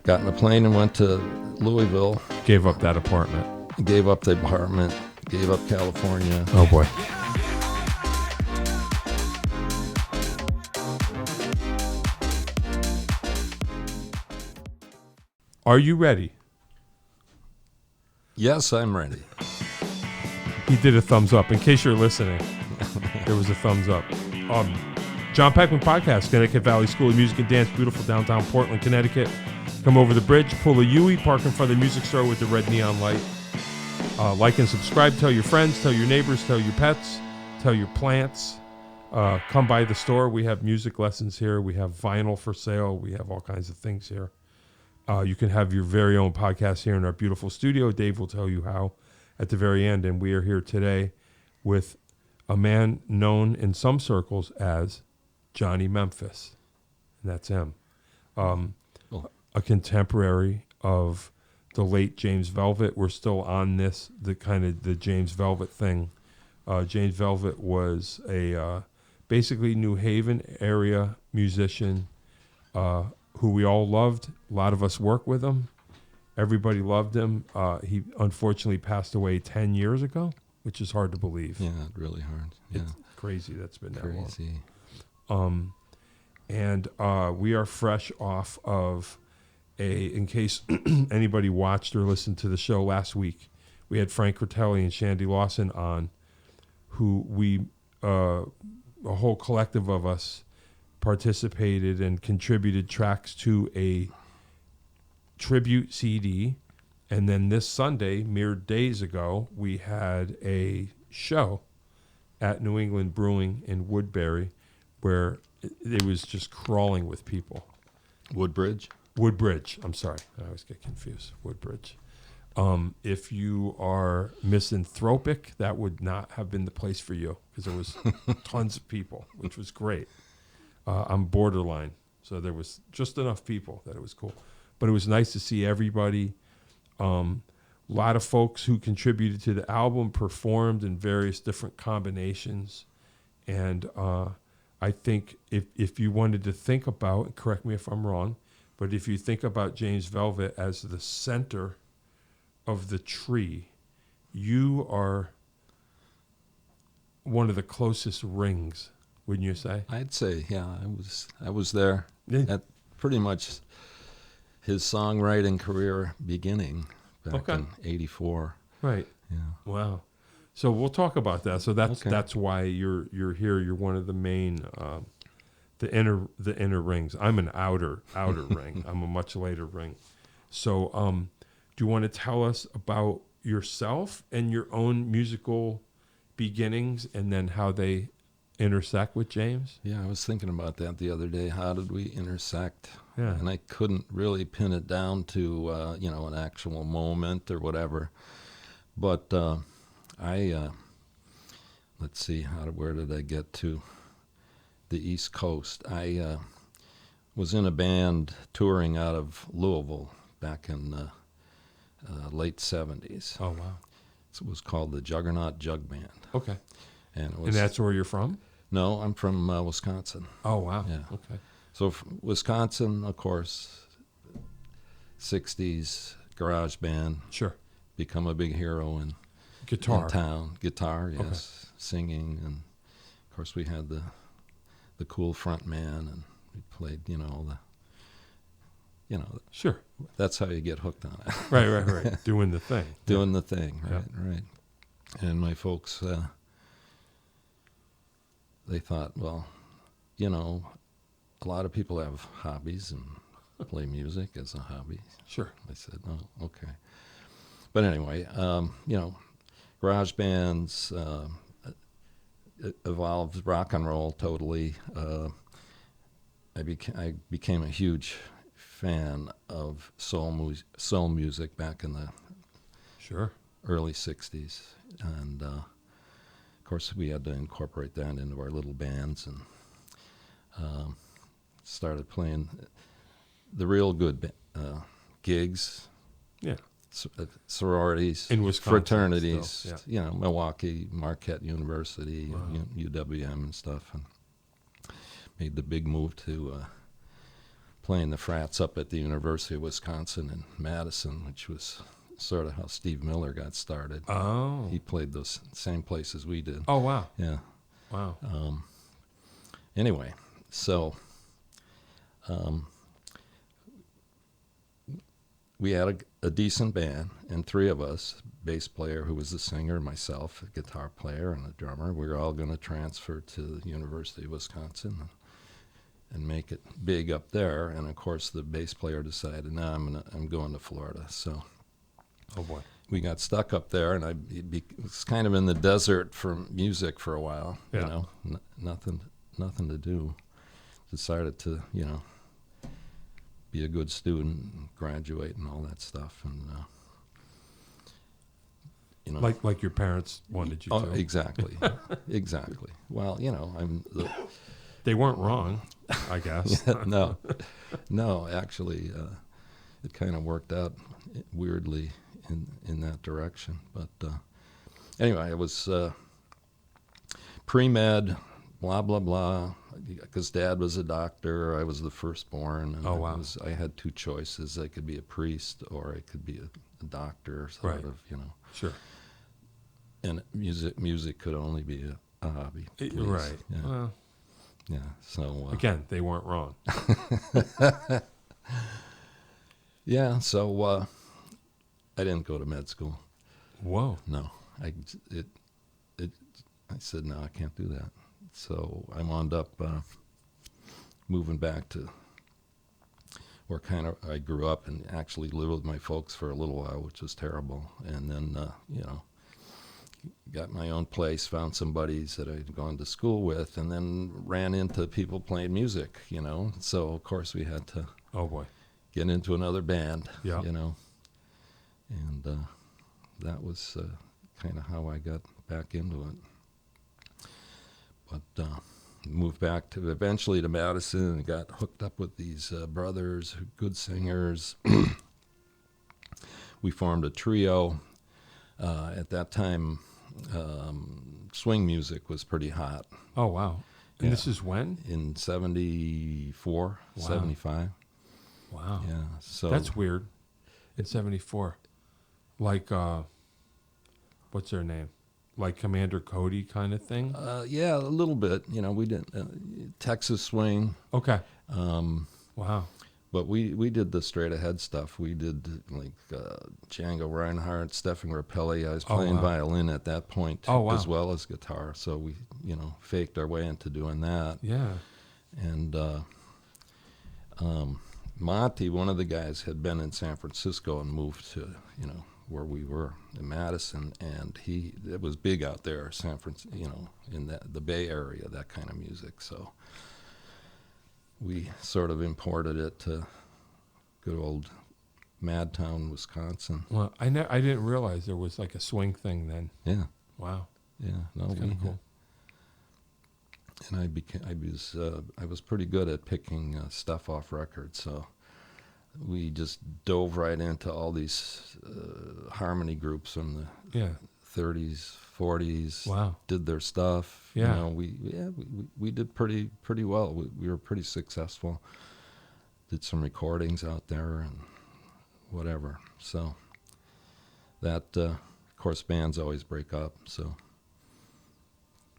got in a plane and went to Louisville. Gave up that apartment. Gave up the apartment. Gave up California. Oh, boy. Are you ready? Yes, I'm ready. He did a thumbs up. In case you're listening, there was a thumbs up. Jon Peckman Podcast, Connecticut Valley School of Music and Dance, beautiful downtown Portland, Connecticut. Come over the bridge, pull a Yui, park in front of the music store with the red neon light. Like and subscribe. Tell your friends, tell your neighbors, tell your pets, tell your plants. Come by the store. We have music lessons here. We have vinyl for sale. We have all kinds of things here. You can have your very own podcast here in our beautiful studio. Dave will tell you how at the very end. And we are here today with a man known in some circles as Johnny Memphis. And that's him. A contemporary of the late James Velvet. We're still on the James Velvet thing. James Velvet was a basically New Haven area musician who we all loved. A lot of us worked with him. Everybody loved him. He unfortunately passed away 10 years ago, which is hard to believe. Yeah, really hard. Yeah. It's crazy that's been that long. Crazy. And we are fresh off of in case anybody watched or listened to the show last week, we had Frank Critelli and Shandy Lawson on, who a whole collective of us participated and contributed tracks to a tribute CD. And then this Sunday, mere days ago, we had a show at New England Brewing in Woodbury where it was just crawling with people. Woodbridge? Woodbridge. I'm sorry. I always get confused. Woodbridge. If you are misanthropic, that would not have been the place for you because there was tons of people, which was great. I'm borderline, so there was just enough people that it was cool. But it was nice to see everybody. A lot of folks who contributed to the album performed in various different combinations. And I think if you wanted to think about, correct me if I'm wrong, but if you think about James Velvet as the center of the tree, you are one of the closest rings, wouldn't you say? I'd say, yeah. I was there at pretty much his songwriting career beginning back in '84. Right. Yeah. Wow. So we'll talk about that. So that's why you're here. You're one of the main the inner rings. I'm an outer ring. I'm a much later ring. So do you want to tell us about yourself and your own musical beginnings and then how they intersect with James? Yeah, I was thinking about that the other day. How did we intersect? Yeah. And I couldn't really pin it down to an actual moment or whatever. But let's see, where did I get to? The East Coast. I was in a band touring out of Louisville back in the late 70s. Oh, wow. It was called the Juggernaut Jug Band. Okay. And that's where you're from? No, I'm from Wisconsin. Oh, wow. Yeah. Okay. So Wisconsin, of course, 60s garage band. Sure. Become a big hero in town. Guitar, yes. Okay. Singing. And, of course, we had the cool front man, and we played, Sure. That's how you get hooked on it. Right. Doing the thing. Doing the thing, right. And my folks, they thought, well, a lot of people have hobbies and play music as a hobby. Sure. I said, oh, okay. But anyway, garage bands, evolved rock and roll totally. I became a huge fan of soul music back in the early 60s. And, of course, we had to incorporate that into our little bands and started playing the real good gigs. Yeah. Sororities, in Wisconsin, fraternities, still, yeah. Milwaukee, Marquette University, UWM and stuff, and made the big move to playing the frats up at the University of Wisconsin in Madison, which was sort of how Steve Miller got started. Oh. He played those same places we did. Oh, wow. Yeah. Wow. Anyway, so we had a decent band, and three of us, bass player who was the singer, myself, a guitar player, and a drummer, we were all going to transfer to the University of Wisconsin and make it big up there. And of course, the bass player decided, no, I'm going to Florida. So, oh boy, we got stuck up there, and I was kind of in the desert for music for a while. Yeah. You know, nothing to do. Decided to, you know, be a good student, and graduate, and all that stuff, and you know, like your parents wanted you to. Exactly, exactly. Well, you know, they weren't wrong, I guess. no, actually, it kind of worked out weirdly in that direction. But anyway, it was pre-med, blah blah blah. Because Dad was a doctor, I was the firstborn. And oh wow! I had two choices: I could be a priest or I could be a doctor, sort of, you know. Sure. And music could only be a hobby. Right. Yeah. Well, yeah. So again, they weren't wrong. Yeah. So I didn't go to med school. Whoa. No. I said no, I can't do that. So I wound up moving back to where kind of I grew up, and actually lived with my folks for a little while, which was terrible. And then, you know, got my own place, found some buddies that I'd gone to school with, and then ran into people playing music, you know. So, of course, we had to oh boy, get into another band, yeah. You know. And that was kind of how I got back into it. But moved back to eventually to Madison and got hooked up with these brothers, good singers. We formed a trio. At that time, swing music was pretty hot. Oh, wow. And this is when? In 74, wow. 75. Wow. Yeah. So that's weird. In 74. Like, what's their name? Like Commander Cody kind of thing? Yeah, a little bit. You know, we did Texas swing. Okay. Wow. But we did the straight ahead stuff. We did like Django Reinhardt, Stephen Grappelli. I was playing violin at that point as well as guitar. So we, you know, faked our way into doing that. Yeah. And Monty, one of the guys, had been in San Francisco and moved to, you know, where we were in Madison, and it was big out there, San Francisco, you know, in the Bay Area, that kind of music. So we sort of imported it to good old Madtown, Wisconsin. Well, I didn't realize there was like a swing thing then. Yeah. Wow. Yeah. No, that's kind of cool. And I was pretty good at picking stuff off records, so we just dove right into all these harmony groups from the 30s, 40s. Wow. Did their stuff. Yeah. You know, we did pretty well. We were pretty successful. Did some recordings out there and whatever. So that, of course, bands always break up. So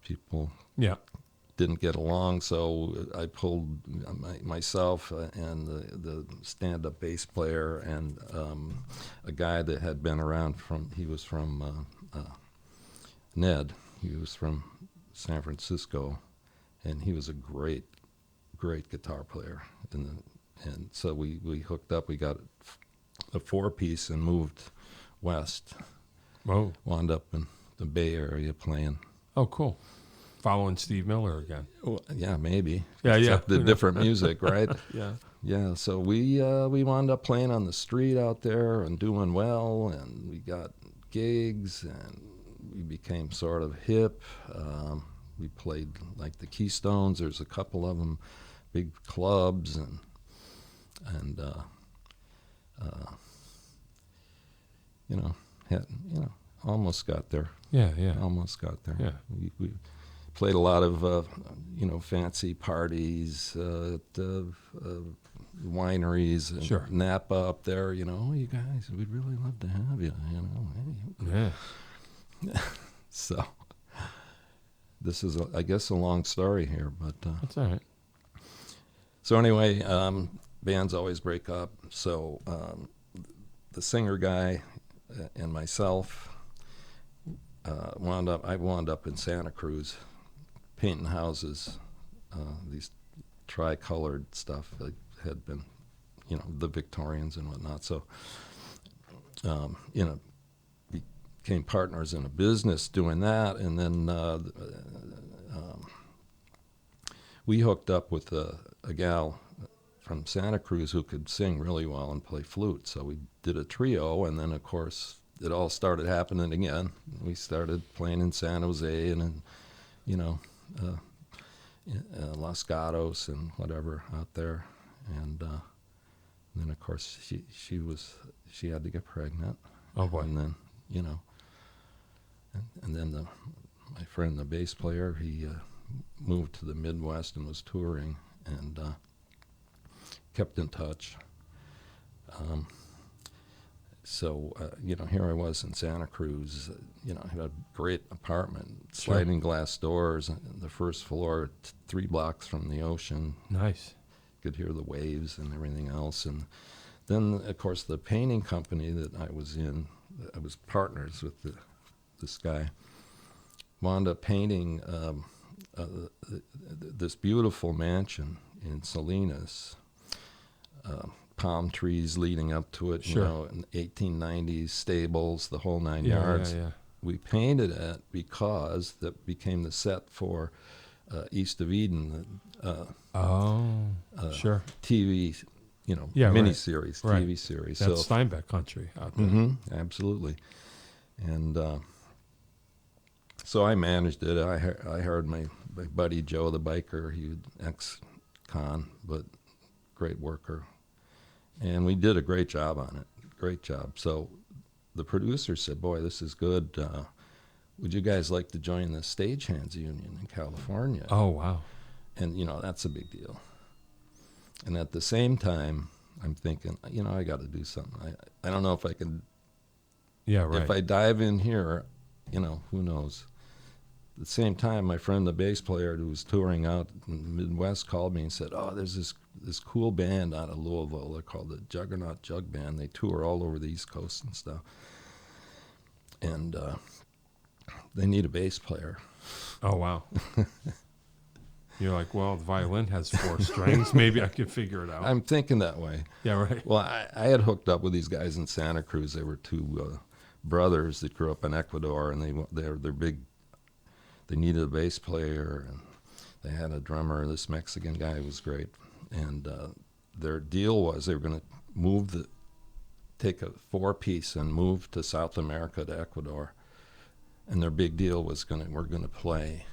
people didn't get along, so I pulled myself and the stand-up bass player and a guy that had been around he was from Ned. He was from San Francisco, and he was a great guitar player. And so we hooked up. We got a 4-piece and moved west. Oh. Wound up in the Bay Area playing. Oh, cool. Following Steve Miller again. Well, yeah, maybe. Yeah, Except the different music, right? Yeah. Yeah, so we wound up playing on the street out there and doing well, and we got gigs, and we became sort of hip. We played like the Keystones. There's a couple of them, big clubs, and almost got there. Yeah. Almost got there. Yeah. We played a lot of fancy parties at wineries and Sure. Napa up there. You know, you guys, we'd really love to have you. You know, hey. Yeah. So this is, I guess, a long story here, but That's all right. so anyway, bands always break up. So the singer guy and myself wound up in Santa Cruz painting houses, these tri-colored stuff that had been, you know, the Victorians and whatnot. So, you know, became partners in a business doing that, and then we hooked up with a gal from Santa Cruz who could sing really well and play flute. So we did a trio, and then of course it all started happening again. We started playing in San Jose and in, you know, Los Gatos and whatever out there, and then of course she had to get pregnant. Oh boy. And then, you know, and then my friend, the bass player, he moved to the Midwest and was touring, and kept in touch. So, you know, here I was in Santa Cruz, you know, I had a great apartment, sliding glass doors, the first floor, 3 blocks from the ocean. Nice. Could hear the waves and everything else. And then, of course, the painting company that I was in, I was partners with this guy, wound up painting this beautiful mansion in Salinas, palm trees leading up to it, Sure. you know, in 1890s, stables, the whole 9 Yeah, yards. yeah. We painted it because that became the set for East of Eden, Sure. TV, you know, Yeah, miniseries, right. TV series. That's So Steinbeck country out there. absolutely. And so I managed it. I hired my buddy Joe, the biker. He was ex-con, but great worker. And we did a great job on it. Great job. So the producer said, boy, this is good. Would you guys like to join the Stagehands Union in California? Oh, wow. And, you know, that's a big deal. And at the same time, I'm thinking, you know, I got to do something. I don't know if I can. Yeah, right. If I dive in here, you know, who knows? At the same time, my friend, the bass player who was touring out in the Midwest, called me and said, oh, there's this cool band out of Louisville. They're called the Juggernaut Jug Band. They tour all over the East Coast and stuff. And they need a bass player. Oh, wow. You're like, well, the violin has 4 strings. Maybe I can figure it out. I'm thinking that way. Yeah, right. Well, I had hooked up with these guys in Santa Cruz. They were 2 brothers that grew up in Ecuador, and they're big. They needed a bass player, and they had a drummer. This Mexican guy was great, and their deal was they were going to take a 4-piece and move to South America to Ecuador, and their big deal was we're going to play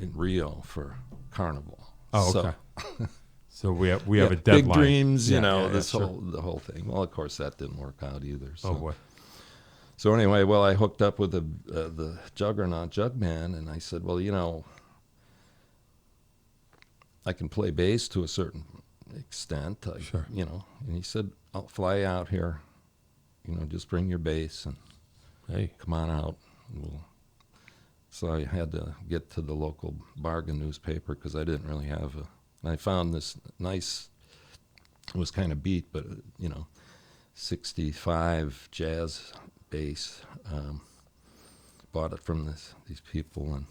in Rio for Carnival. Oh, okay. So we have a deadline. Big dreams, you know, the whole thing. Well, of course, that didn't work out either. So. Oh boy. So anyway, well, I hooked up with the Juggernaut Jug Band, and I said, well, you know, I can play bass to a certain extent, Sure. You know. And he said, I'll fly out here, you know, just bring your bass and come on out. So I had to get to the local bargain newspaper because I didn't really have and I found this nice, it was kind of beat, but, you know, 65 jazz bass. Bought it from these people and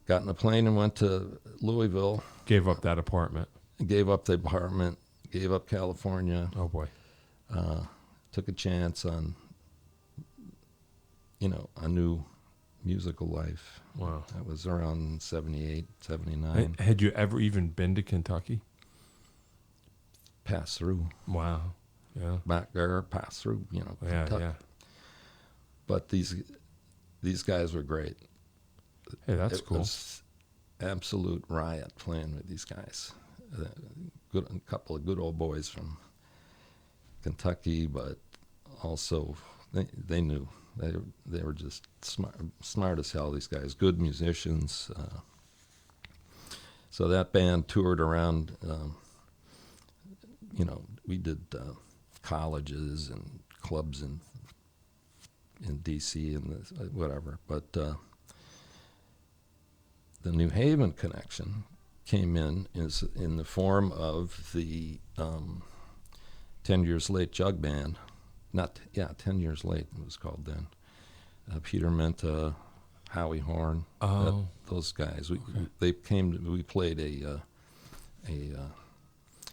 got in a plane and went to Louisville. Gave up that apartment. Gave up the apartment, gave up California. Oh boy. Took a chance on, you know, a new musical life. Wow. That was around 78, 79. Had you ever even been to Kentucky? Pass through. Wow. Yeah. Back there, pass through, you know. Yeah, Kentucky. yeah. But these guys were great. Hey, that's it cool. Was absolute riot playing with these guys. A couple of good old boys from Kentucky, but also they knew. They were just smart as hell, these guys. Good musicians. So that band toured around we did colleges and clubs in D.C. and whatever. But the New Haven connection came in the form of the 10 Years Late Jug Band. 10 Years Late it was called then. Peter Menta, Howie Horn, those guys. They came. We played a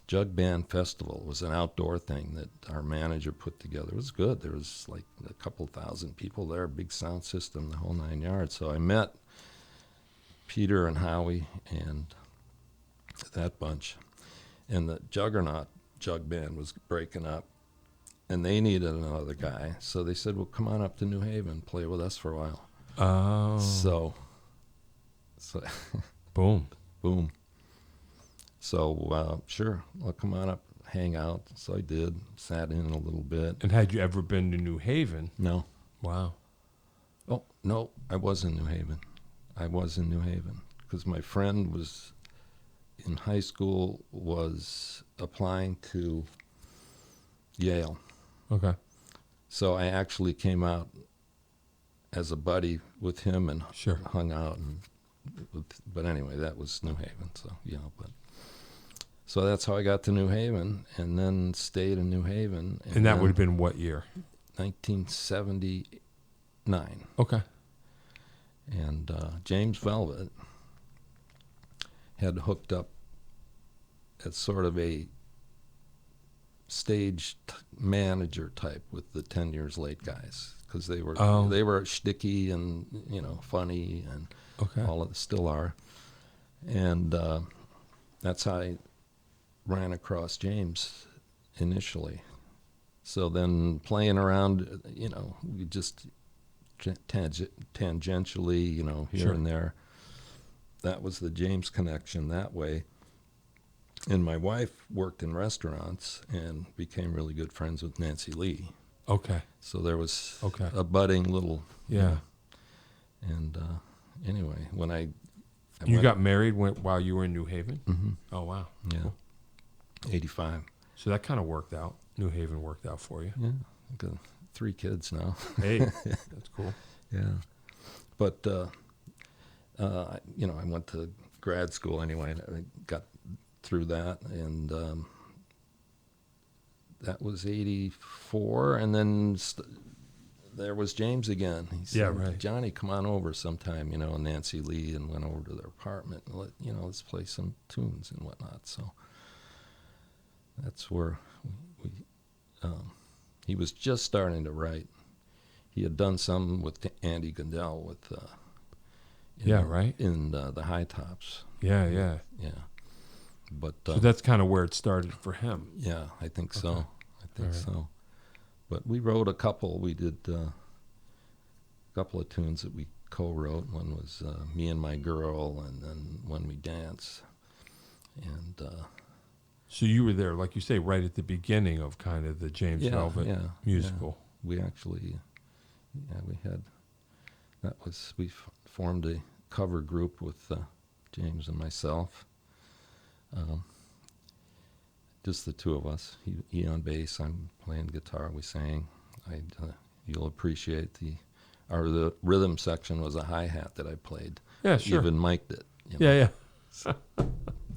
jug band festival. It was an outdoor thing that our manager put together. It was good. There was like a couple thousand people there, big sound system, the whole 9 yards. So I met Peter and Howie and that bunch, and the Juggernaut jug band was breaking up, and they needed another guy. So they said, well, come on up to New Haven, play with us for a while. Oh. So boom. So, sure, well, come on up, hang out. So I did, sat in a little bit. And had you ever been to New Haven? No. Wow. Oh, no, I was in New Haven. Because my friend was in high school, was applying to Yale. Okay. So I actually came out as a buddy with him and sure. hung out. But anyway, that was New Haven. So that's how I got to New Haven, and then stayed in New Haven. And that would have been what year? 1979. Okay. And James Velvet had hooked up as sort of a stage manager type with the 10 Years Late guys, because they were shticky and funny and all of still are, and that's how I ran across James initially. So then playing around, we just tangentially, here sure. and there. That was the James connection that way. And my wife worked in restaurants and became really good friends with Nancy Lee. Okay. So there was a budding little... Yeah. And anyway, when I you got married while you were in New Haven? Mm-hmm. Oh, wow. Yeah. Cool. 85. So that kind of worked out. New Haven worked out for you. Yeah. I've got 3 kids now. Hey, that's cool. Yeah. But, I went to grad school anyway. I got through that, and that was 84. And then there was James again. He said, yeah, right. Johnny, come on over sometime, and Nancy Lee, and went over to their apartment and let's play some tunes and whatnot. So that's where he was just starting to write. He had done some with Andy Gundel with right. in the High Tops. Yeah. But so that's kind of where it started for him. Yeah, I think so. Okay. I think so. But we wrote a couple. We did a couple of tunes that we co-wrote. One was Me and My Girl, and then When We Dance. And so you were there, like you say, right at the beginning of kind of the James Velvet musical. Yeah. We actually, we had, we formed a cover group with James and myself. Just the two of us. He on bass, I'm playing guitar. We sang. You'll appreciate the rhythm section was a hi-hat that I played. Yeah, sure. Even mic'd it. Yeah.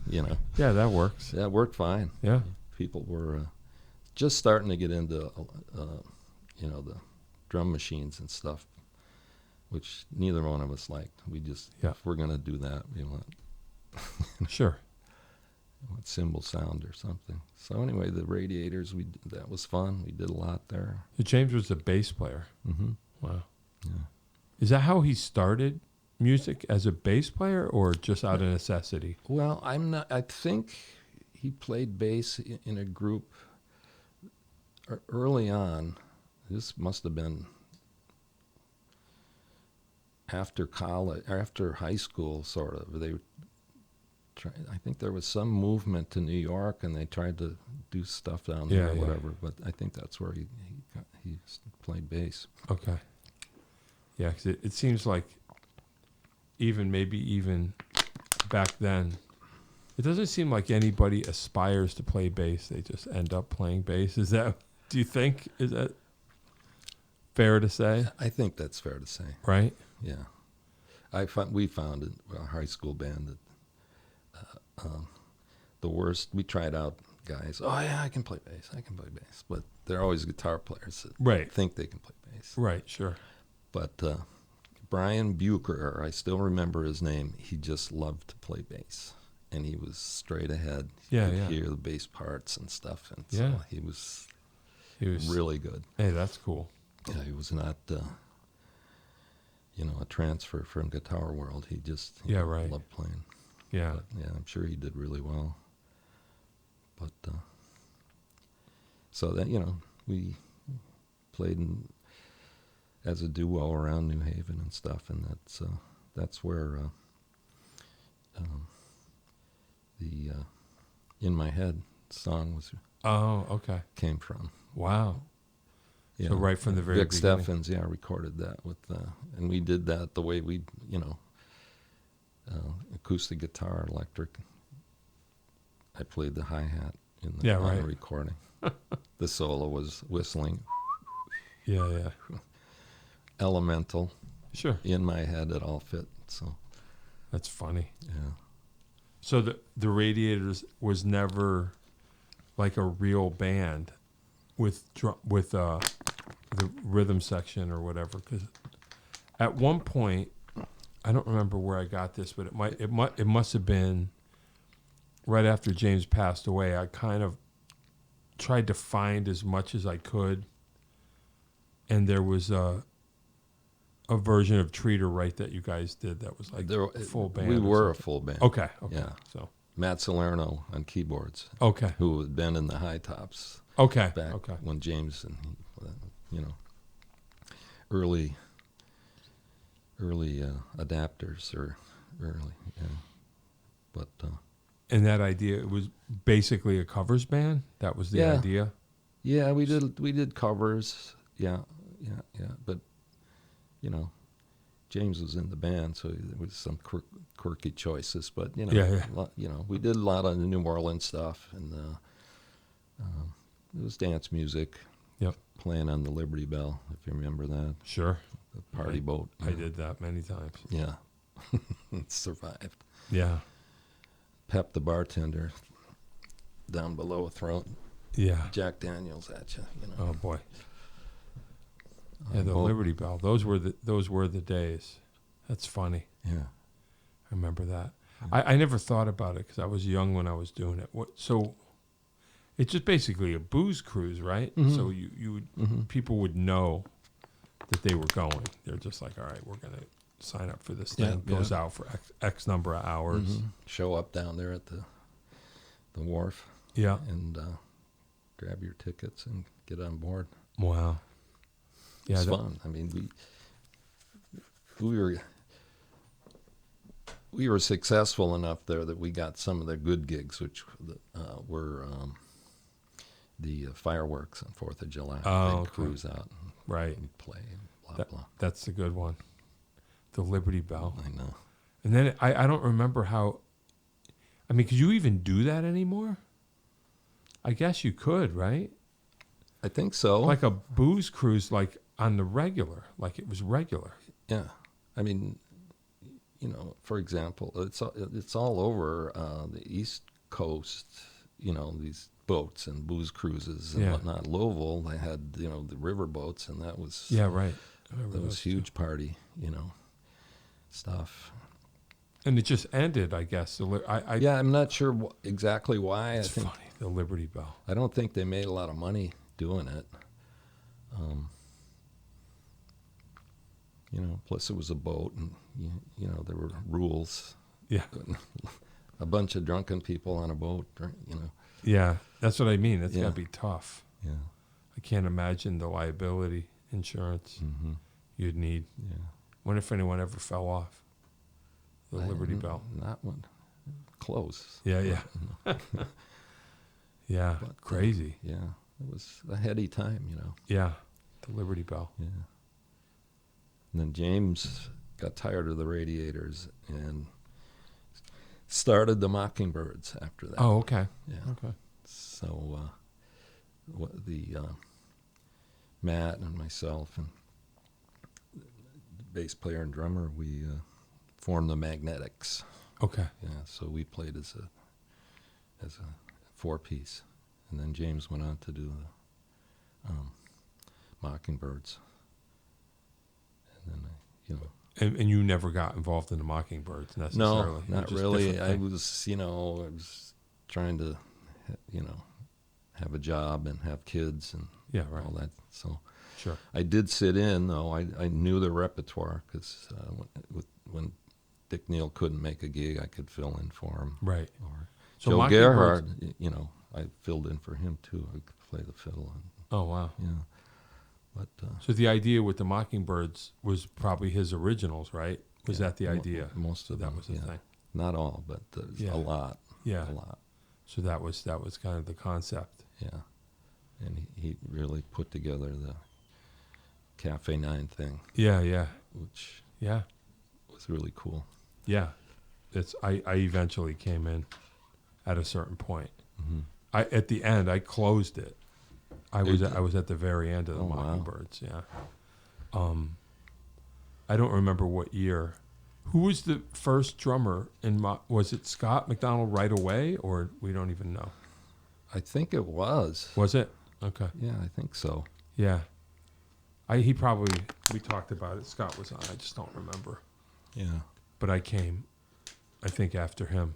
Yeah, that works. That worked fine. Yeah. People were just starting to get into, the drum machines and stuff, which neither one of us liked. We just, if we're going to do that, we want... Sure. Cymbal sound or something. So anyway, the Radiators, that was fun. We did a lot there. James was a bass player. Mm-hmm. Wow. Yeah. Is that how he started music, as a bass player, or just out of necessity? Well, I think he played bass in a group early on. This must have been after college, or after high school, sort of. I think there was some movement to New York, and they tried to do stuff down there or whatever. But I think that's where he played bass. Okay. Yeah, because it seems like even back then, It doesn't seem like anybody aspires to play bass. They just end up playing bass. Is that? Do you think is that fair to say? I think that's fair to say. Right? Yeah. We found in a high school band that the worst. We tried out guys. Oh yeah, I can play bass. But they're always guitar players that think they can play bass. Right. Sure. But Brian Bucher, I still remember his name. He just loved to play bass, and he was straight ahead. You could hear the bass parts and stuff, and so he was really good. Hey, that's cool. Yeah, he was not, a transfer from Guitar World. He just loved playing. Yeah. But, yeah, I'm sure he did really well. But so that we played as a duo around New Haven and stuff, and that's where the In My Head song came from. Wow. So right from the very Vic beginning. Steffens, recorded that with, and we did that the way we, acoustic guitar, electric. I played the hi-hat on the recording. The solo was whistling. Yeah. Elemental. Sure. In My Head, it all fit. So that's funny. Yeah. So the Radiators was never like a real band with the rhythm section or whatever, because at one point, I don't remember where I got this, but it must have been right after James passed away. I kind of tried to find as much as I could, and there was a version of Treater Right that you guys did that was like a full band. We were a full band. Okay. Yeah. So Matt Salerno on keyboards. Okay. Who had been in the High Tops. Okay. Back when James and early adapters or early, but and that idea, it was basically a covers band. That was the idea. Yeah, we did covers. Yeah. But James was in the band, so there was some quirky choices. But we did a lot of the New Orleans stuff, and it was dance music. Yep. Playing on the Liberty Bell, if you remember that. Sure. The party boat. I did that many times. Yeah. It survived. Yeah. Pep the bartender down below throwing Jack Daniels at you. Oh boy. Yeah, the Liberty Bell. Those were the days. That's funny. Yeah. I remember that. I never thought about it because I was young when I was doing it. So it's just basically a booze cruise, right? Mm-hmm. So you would people would know that they were going. They're just like, all right, we're gonna sign up for this thing. Goes out for X number of hours. Mm-hmm. Show up down there at the wharf. Yeah. And grab your tickets and get on board. Wow. Yeah, it's fun. I mean, we were successful enough there that we got some of the good gigs, which were the fireworks on 4th of July. Oh, They'd cruise out and play and blah, blah. That's the good one. The Liberty Bell. I know. And then I don't remember how, I mean, could you even do that anymore? I guess you could, right? I think so. Like a booze cruise, like on the regular, like it was regular. Yeah. I mean, for example, it's all over the East Coast, these boats and booze cruises and whatnot. Louisville, they had, the river boats, and that was... Yeah, right. That was huge party, stuff. And it just ended, I guess. I'm not sure exactly why. It's funny, the Liberty Bell. I don't think they made a lot of money doing it. Plus it was a boat, and there were rules. Yeah. A bunch of drunken people on a boat, Yeah, that's what I mean. That's got to be tough. Yeah. I can't imagine the liability insurance you'd need. Yeah. Wonder if anyone ever fell off the Liberty Bell. Not one. Close. Yeah. Yeah, but, crazy. Yeah, it was a heady time, Yeah, the Liberty Bell. Yeah. And then James got tired of the Radiators and started the Mockingbirds after that. Oh, okay. Yeah. Okay. So Matt and myself and the bass player and drummer, we formed the Magnetics. Okay. Yeah, so we played as a 4-piece, and then James went on to do the Mockingbirds, and then And you never got involved in the Mockingbirds necessarily? No, not really. I was trying to, have a job and have kids and all that. So sure. I did sit in, though. I knew the repertoire because when Dick Neal couldn't make a gig, I could fill in for him. Right. Or So Joe Gerhardt, I filled in for him too. I could play the fiddle. Oh, wow. Yeah. But so the idea with the Mockingbirds was probably his originals, right? Was that the idea? Most of that them, was the thing. Not all, but a lot. Yeah. A lot. So that was kind of the concept. Yeah. And he really put together the Cafe 9 thing. Yeah. Which was really cool. Yeah. I eventually came in at a certain point. Mm-hmm. At the end I closed it. I was at the very end of the Mockingbirds. Wow. Yeah. I don't remember what year. Who was the first drummer was it Scott McDonald right away, or we don't even know? I think it was. Was it? Okay. Yeah, I think so. Yeah. We talked about it. Scott was on. I just don't remember. Yeah. But I came, I think, after him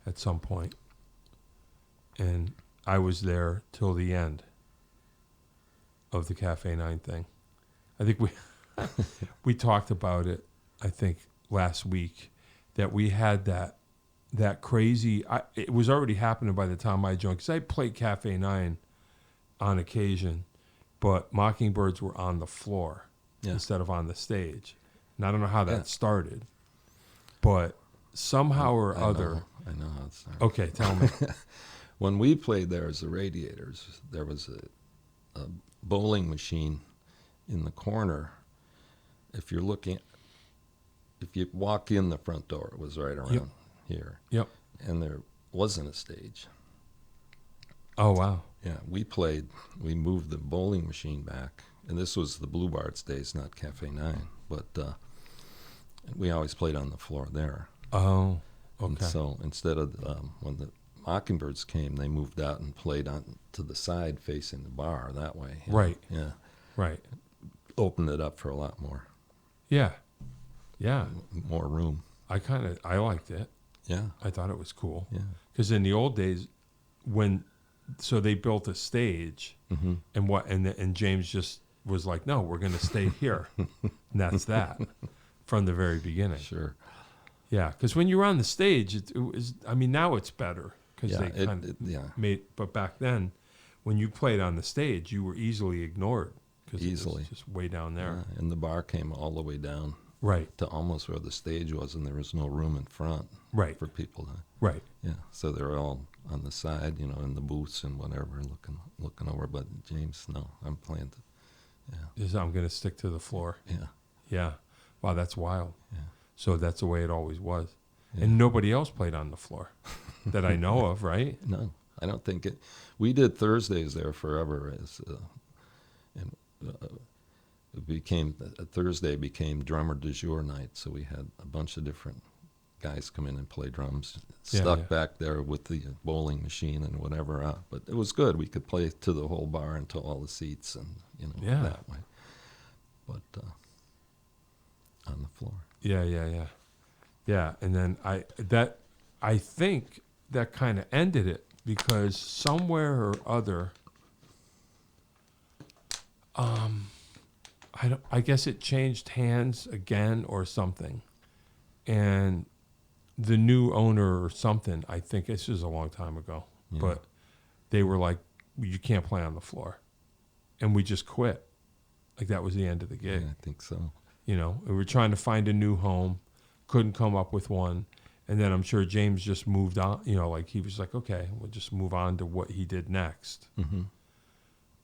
at some point. And I was there till the end of the Cafe 9 thing. I think we talked about it, I think, last week, that we had that crazy... it was already happening by the time I joined, because I played Cafe 9 on occasion, but Mockingbirds were on the floor instead of on the stage. And I don't know how that started, but somehow or other... I know how it started. Okay, tell me. When we played there as the Radiators, there was a bowling machine in the corner. If you walk in the front door, it was right around here. Yep. And there wasn't a stage. Oh, wow. Yeah, we moved the bowling machine back, and this was the Blue Bards days, not Cafe 9, but we always played on the floor there. Oh, okay. And so instead of, when the Mockingbirds came, they moved out and played on to the side facing the bar that way. Right. Yeah. Right. Opened it up for a lot more. Yeah. Yeah. More room. I liked it. Yeah. I thought it was cool. Yeah. Because in the old days, so they built a stage, mm-hmm. and James just was like, no, we're going to stay here. And that's that from the very beginning. Sure. Yeah. Because when you were on the stage, it was, now it's better. Because but back then, when you played on the stage, you were easily ignored. Because it was just way down there. Yeah, and the bar came all the way down. Right. To almost where the stage was, and there was no room in front. Right. For people to. Right. Yeah. So they were all on the side, in the booths and whatever, looking over. But James, no, I'm playing. I'm going to stick to the floor. Yeah. Yeah. Wow, that's wild. Yeah. So that's the way it always was. Yeah. And nobody else played on the floor that I know of, right? No, I don't think it. We did Thursdays there forever, it became Thursday became drummer du jour night. So we had a bunch of different guys come in and play drums, stuck back there with the bowling machine and whatever. But it was good. We could play to the whole bar and to all the seats, and that way. But on the floor. Yeah. And then I think that kind of ended it, because somewhere or other, I guess it changed hands again or something, and the new owner or something, I think this is a long time ago, but they were like, you can't play on the floor, and we just quit. Like that was the end of the gig. Yeah, I think so. We were trying to find a new home, couldn't come up with one. And then I'm sure James just moved on, like he was like, okay, we'll just move on to what he did next. Mm-hmm.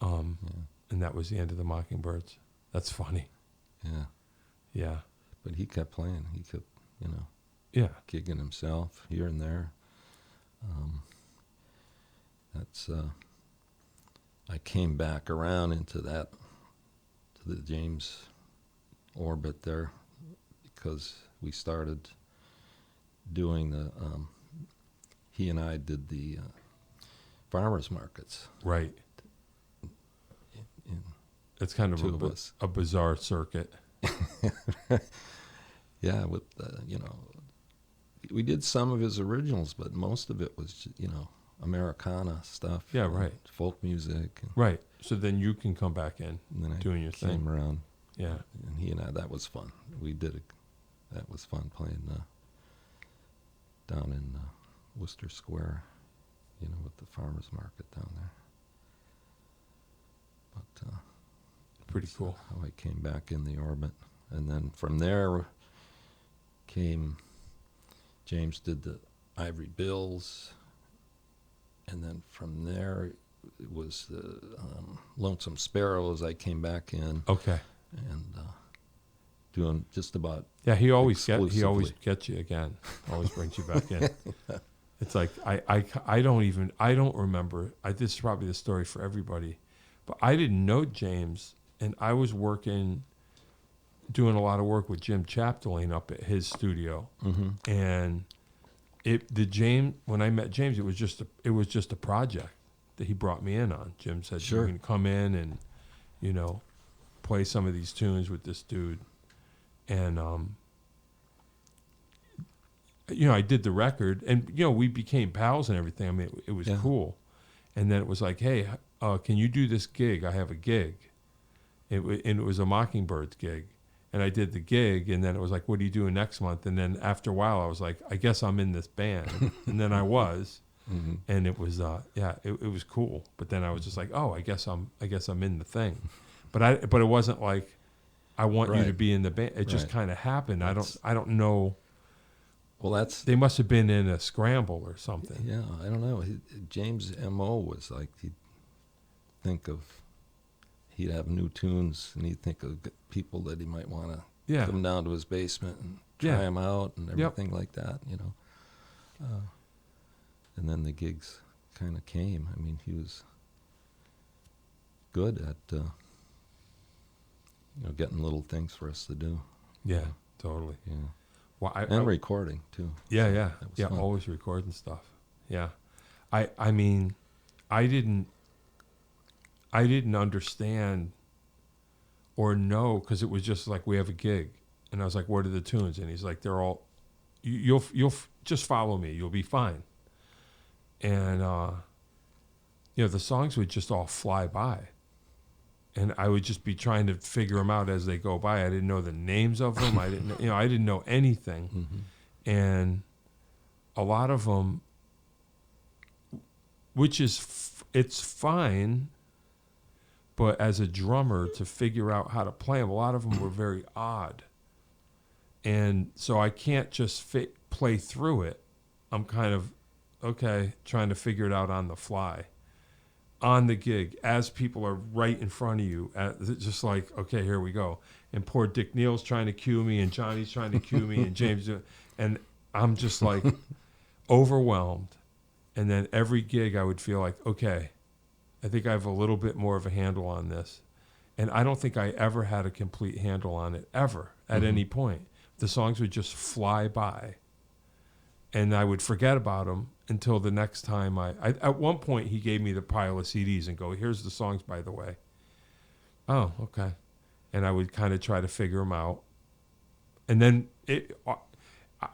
And that was the end of the Mockingbirds. That's funny. Yeah. Yeah. But he kept playing. He kept, gigging himself here and there. I came back around into the James orbit there because we started doing he and I did the farmers markets. Right. It's kind of a bizarre circuit. Yeah, with we did some of his originals, but most of it was Americana stuff. Yeah, right. Folk music. Right. So then you can come back in and then doing your thing. Came around. Yeah. And he and I, that was fun. We did it. That was fun playing down in Worcester Square, with the farmers market down there. But pretty cool. How I came back in the orbit, and then from there James did the Ivory Bills, and then from there it was the Lonesome Sparrows. I came back in. Okay. And doing just about. Yeah, he always gets you again. Always brings you back in. It's like I don't remember. This is probably the story for everybody, but I didn't know James, and I was doing a lot of work with Jim Chapdelaine up at his studio, and when I met James, it was just a project that he brought me in on. Jim said, "Sure, you can come in and play some of these tunes with this dude," and I did the record, and we became pals and everything. I mean, it was cool, and then it was like, "Hey, can you do this gig? I have a gig," and it was a Mockingbirds gig. And I did the gig, and then it was like, what are you doing next month? And then after a while, I was like, I guess I'm in this band. And then I was, and it was, it was cool. But then I was just like, oh, I guess I'm in the thing. But it wasn't like, I want you to be in the band. It just kind of happened. I don't know. Well, they must have been in a scramble or something. Yeah, I don't know. James' MO was like, he'd have new tunes, and he'd think of people that he might want to come down to his basement and try them out and everything like that, and then the gigs kind of came. I mean, he was good at, getting little things for us to do. Yeah, totally. Yeah. Well, and recording, too. Yeah, so fun. Always recording stuff. Yeah. I mean, I didn't understand or know, because it was just like, we have a gig, and I was like, what are the tunes? And he's like, they're all, you'll just follow me, you'll be fine. And the songs would just all fly by, and I would just be trying to figure them out as they go by. I didn't know the names of them. I didn't know anything. And a lot of them, which is it's fine. But as a drummer, to figure out how to play them, a lot of them were very odd. And so I can't just play through it. I'm kind of, trying to figure it out on the fly. On the gig, as people are right in front of you, just like, okay, here we go. And poor Dick Neal's trying to cue me, and Johnny's trying to cue me, and James, and I'm just like overwhelmed. And then every gig I would feel like, okay, I think I have a little bit more of a handle on this. And I don't think I ever had a complete handle on it, ever, at any point. The songs would just fly by. And I would forget about them until the next time at one point, he gave me the pile of CDs and go, here's the songs, by the way. Oh, okay. And I would kind of try to figure them out. And then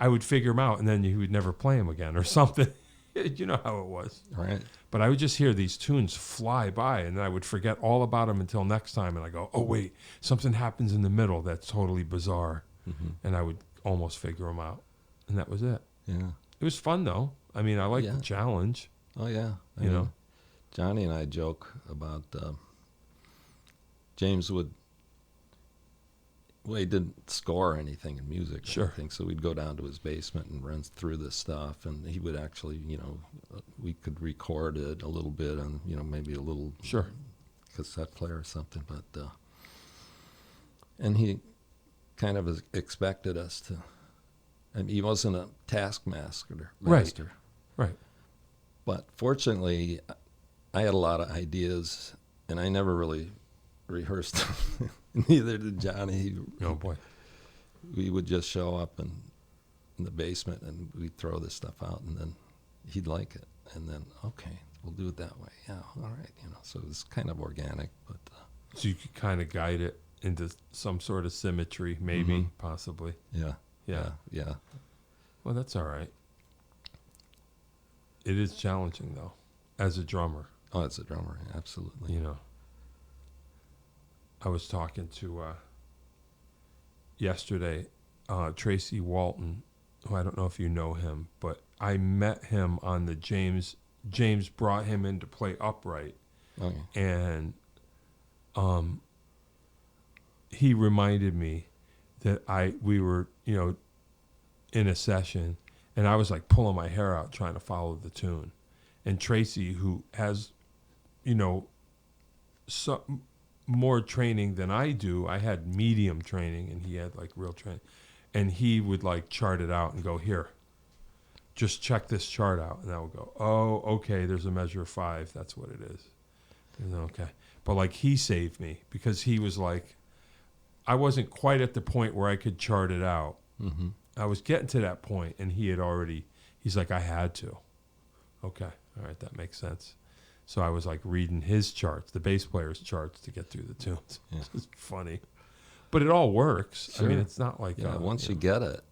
I would figure them out, and then he would never play them again or something. You know how it was. Right. But I would just hear these tunes fly by, and I would forget all about them until next time. And I go, oh, wait, something happens in the middle that's totally bizarre. And I would almost figure them out. And that was it. Yeah. It was fun, though. I mean, I liked the challenge. Oh, yeah. You know? Johnny and I joke about James would, he didn't score anything in music. Sure. I think so. We'd go down to his basement and run through this stuff, and he would actually, we could record it a little bit on, maybe a little cassette player or something. But and he kind of expected us to I mean, he wasn't a taskmaster. Right. But fortunately, I had a lot of ideas, and I never really rehearsed them. Neither did Johnny. Oh, boy. We would just show up in the basement, and we'd throw this stuff out, and then he'd like it. And then, okay, we'll do it that way. Yeah, all right. So it was kind of organic. But So you could kind of guide it into some sort of symmetry, maybe, possibly. Yeah. Well, that's all right. It is challenging, though, as a drummer. Oh, as a drummer, absolutely. I was talking to yesterday Tracy Walton, who I don't know if you know him, but I met him on the James brought him in to play upright. Okay. And he reminded me that we were, in a session, and I was like pulling my hair out trying to follow the tune. And Tracy, who has, some more training than I do, I had medium training and he had like real training. And he would like chart it out and go, here, just check this chart out. And I would go, oh, okay, there's a measure of 5. That's what it is. And okay. But like he saved me because he was like, I wasn't quite at the point where I could chart it out. Mm-hmm. I was getting to that point, and he's like, I had to. Okay, all right, that makes sense. So I was like reading his charts, the bass player's charts, to get through the tunes. Yeah. It's funny. But it all works. Sure. I mean, it's not like... once you get it.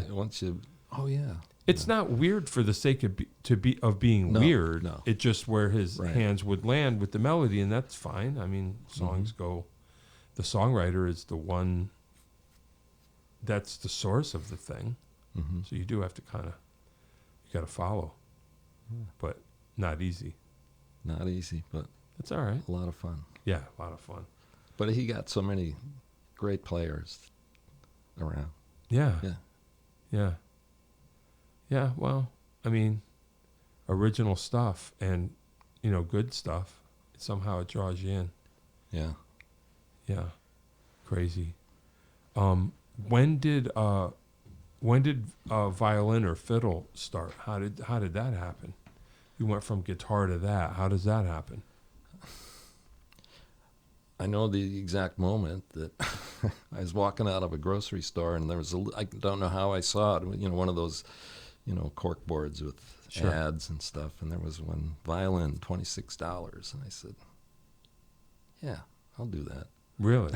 Once you... Oh, yeah. It's not weird for the sake of being weird. No. It's just where his hands would land with the melody, and that's fine. I mean, songs go... The songwriter is the one... That's the source of the thing. Mm-hmm. So you do have to kind of... You got to follow. Yeah. But not easy. Not easy, but... It's all right. A lot of fun. Yeah, a lot of fun. But he got so many great players around. Yeah. Yeah. Yeah. Yeah, well, I mean, original stuff and, good stuff, somehow it draws you in. Yeah. Yeah. Crazy. When did violin or fiddle start? How did that happen? You went from guitar to that. How does that happen? I know the exact moment that I was walking out of a grocery store, and there was I don't know how I saw it, one of those, cork boards with ads and stuff, and there was one violin, $26, and I said, yeah, I'll do that. Really?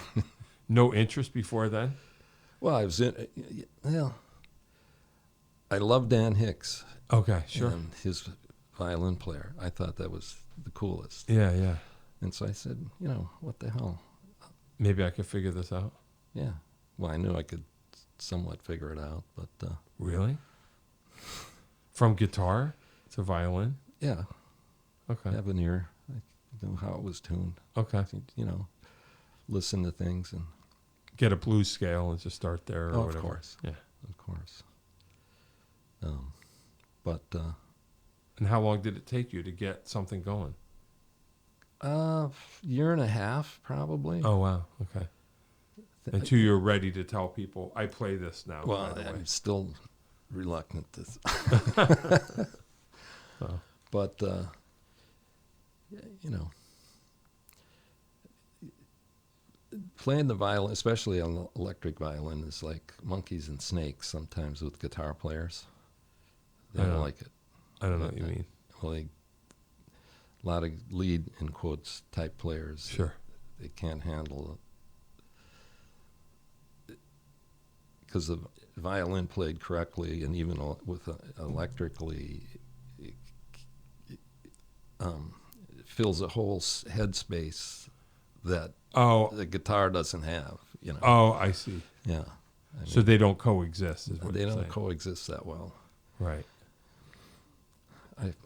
No interest before then? Well, I love Dan Hicks. Okay, sure. And his violin player. I thought that was the coolest. Yeah. And so I said, what the hell? Maybe I could figure this out. Yeah. Well, I knew I could somewhat figure it out, but... Really? From guitar to violin? Yeah. Okay. Have an ear. I know how it was tuned. Okay. Listen to things and... Get a blues scale and just start there or whatever. Of course. Yeah. Of course. And how long did it take you to get something going? Year and a half, probably. Oh, wow. Okay. Until you're ready to tell people, I play this now. Well, by the way. I'm still reluctant to... Oh. But, playing the violin, especially on the electric violin, is like monkeys and snakes sometimes with guitar players. They don't like it. I don't know what you mean. Well, a lot of lead, in quotes, type players. Sure. They can't handle it. Because the violin played correctly, and even with electrically, it fills a whole headspace that the guitar doesn't have. Oh, I see. Yeah. So they don't coexist, is what they you're don't saying. coexist that well. Right.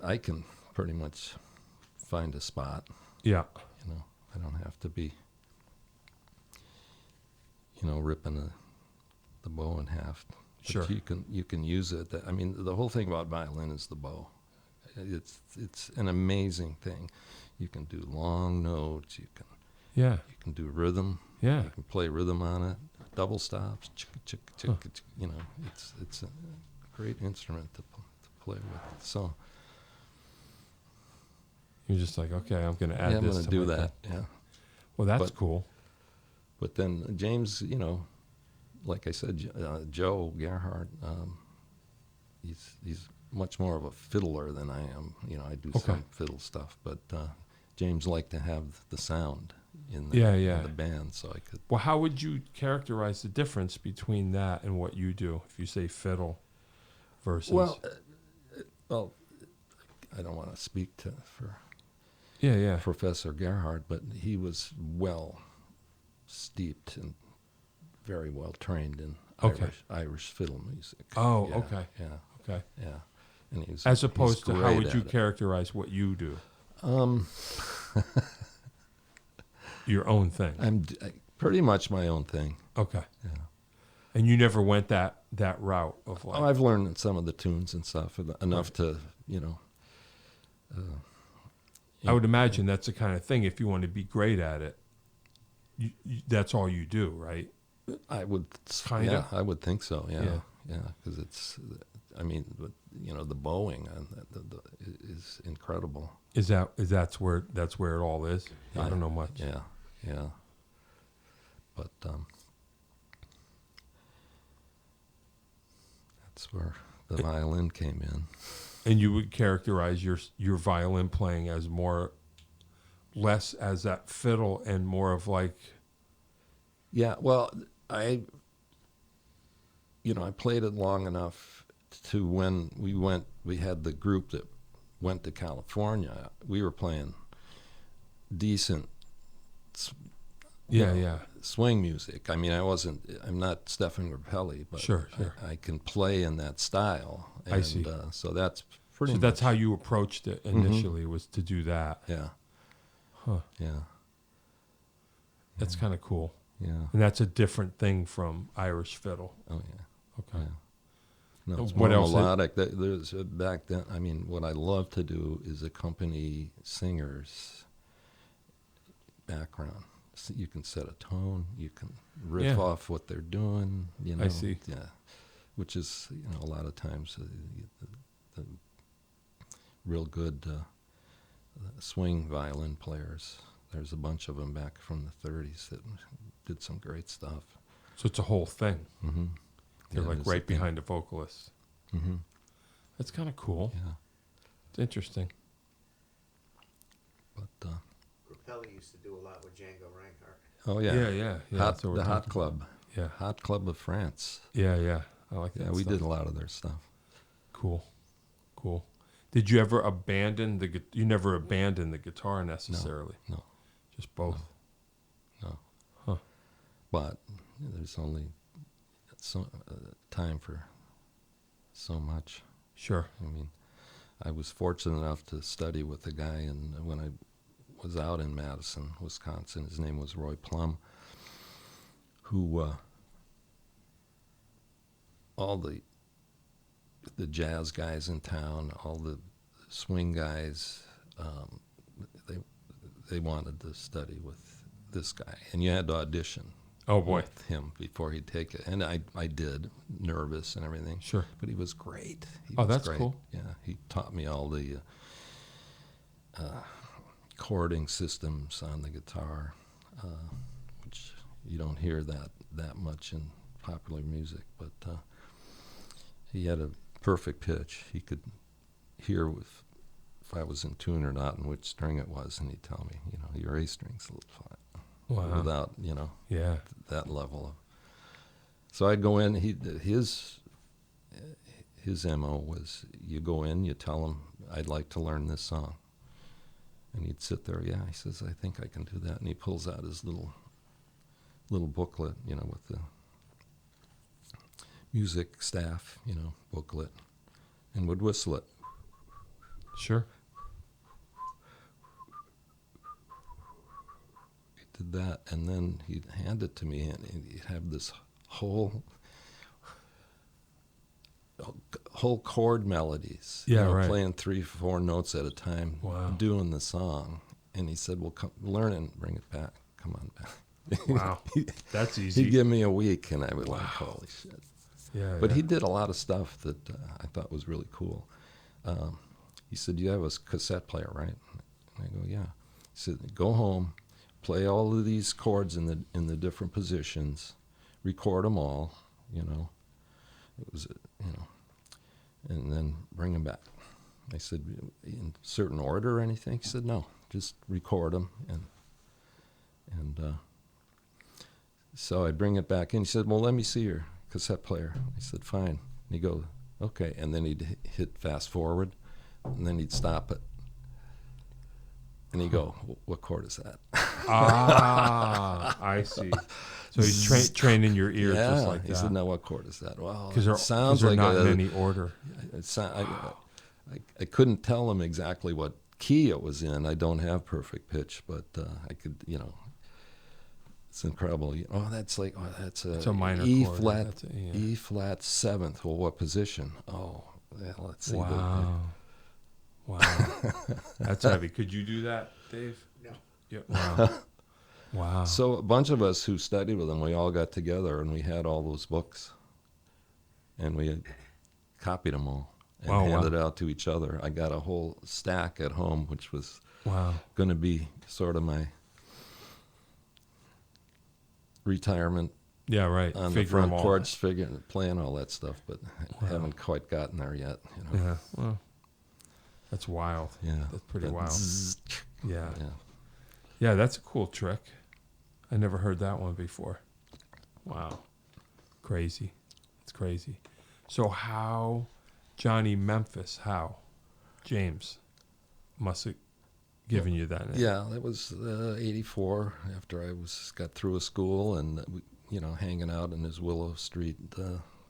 I can pretty much find a spot. Yeah. I don't have to be, ripping the bow in half. But Sure. You can use it. I mean, the whole thing about violin is the bow. It's an amazing thing. You can do long notes. You can do rhythm. Yeah. You can play rhythm on it. double stops, you know, it's a great instrument to play with. So you're just like, okay, I'm going to add I'm this. going to do that. Yeah. Well, that's cool. But then James, you know, like I said, Joe Gerhardt, he's much more of a fiddler than I am. You know, I do some fiddle stuff, but James liked to have the sound in the band, so I could. Well, how would you characterize the difference between that and what you do? If you say fiddle versus. Well, I don't want to speak for Professor Gerhardt, but he was well steeped and very well trained in Irish fiddle music. Oh, yeah, okay. Yeah. Okay. Yeah. And as opposed to how would you characterize what you do? Your own thing. Pretty much my own thing. Okay. Yeah. And you never went that route of like. Oh, I've learned some of the tunes and stuff enough to, you know. I would imagine that's the kind of thing. If you want to be great at it, that's all you do, right? I would. Kinda? I would think so. Yeah. Because it's. I mean, you know, the bowing is incredible. That's where it all is? Yeah. I don't know much. Yeah. But that's where the violin came in. And you would characterize your violin playing as less as that fiddle and more of like. Yeah. Well, I played it long enough to when we had the group that went to California. We were playing decent swing music. I mean, I'm not Stephen Grappelli, but sure. I can play in that style. And, I see. So that's pretty much. That's how you approached it initially, was to do that. Yeah. Huh. Yeah. That's kind of cool. Yeah. And that's a different thing from Irish fiddle. Oh, yeah. Okay. Yeah. No, it's what more else? Melodic. There's back then. I mean, what I love to do is accompany singers' background. So you can set a tone. You can riff off what they're doing. You know. I see. Yeah, which is a lot of times the real good swing violin players. There's a bunch of them back from the 30s that did some great stuff. So it's a whole thing. Mm-hmm. They're like right behind the vocalist. Mm-hmm. That's kind of cool. Yeah. It's interesting. But Grappelli used to do a lot with Django Reinhardt. oh yeah. Yeah. The Hot Club. Yeah. Hot Club of France. Yeah. I like that. Yeah, we did a lot of their stuff. Cool. Did you ever abandon you never abandoned the guitar necessarily? No. Just both? No. Huh. But there's only time for so much. Sure. I mean, I was fortunate enough to study with a guy, and when I was out in Madison, Wisconsin, his name was Roy Plum, who all the jazz guys in town, all the swing guys, they wanted to study with this guy, and you had to audition. Oh boy. With him before he'd take it, and I did, nervous and everything. Sure. But he was great. That's great. cool. Yeah, he taught me all the chording systems on the guitar, which you don't hear that much in popular music. But he had a perfect pitch. He could hear if I was in tune or not and which string it was, and he'd tell me, your A string's a little flat. Wow. Without, yeah, that level of. So I'd go in. His MO was, you go in, you tell him, I'd like to learn this song, and he'd sit there. Yeah, he says, I think I can do that, and he pulls out his little booklet, with the music staff, booklet, and would whistle it. Sure. Did that, and then he'd hand it to me, and he'd have this whole chord melodies. Yeah, right. Playing 3-4 notes at a time, wow. Doing the song. And he said, "Well, come learn it and bring it back. Come on back." Wow. That's easy. He'd give me a week, and I would like, holy shit. Yeah. But he did a lot of stuff that I thought was really cool. He said, "You have a cassette player, right?" And I go, "Yeah." He said, "Go home, play all of these chords in the different positions, record them all, you know." It was, and then bring them back. I said, "In certain order or anything?" He said, "No, just record them." And so I bring it back in. He said, "Well, let me see your cassette player." I said, "Fine." And he goes, "Okay." And then he'd hit fast forward, and then he'd stop it. And he'd go, "What chord is that?" I see. So he's training your ear just like that. He said, "Now what chord is that?" Well, because it sounds like not in any order. I couldn't tell him exactly what key it was in. I don't have perfect pitch, but I could, it's incredible. That's a minor E chord. flat, E flat seventh. Well, what position? Oh, yeah, let's see. Wow. That's heavy. Could you do that, Dave? No. Yeah. Wow. Wow. So a bunch of us who studied with him, we all got together and we had all those books, and we copied them all and handed out to each other. I got a whole stack at home, which was going to be sort of my retirement. Yeah, right. On the front porch, playing all that stuff, but I haven't quite gotten there yet. Yeah. Well, that's wild. Yeah. That's pretty wild. Yeah. Yeah. Yeah, that's a cool trick. I never heard that one before. Wow. Crazy. It's crazy. So how, Johnny Memphis, how? James must have given you that name. Yeah, that was 84 after I got through with school and, hanging out in his Willow Street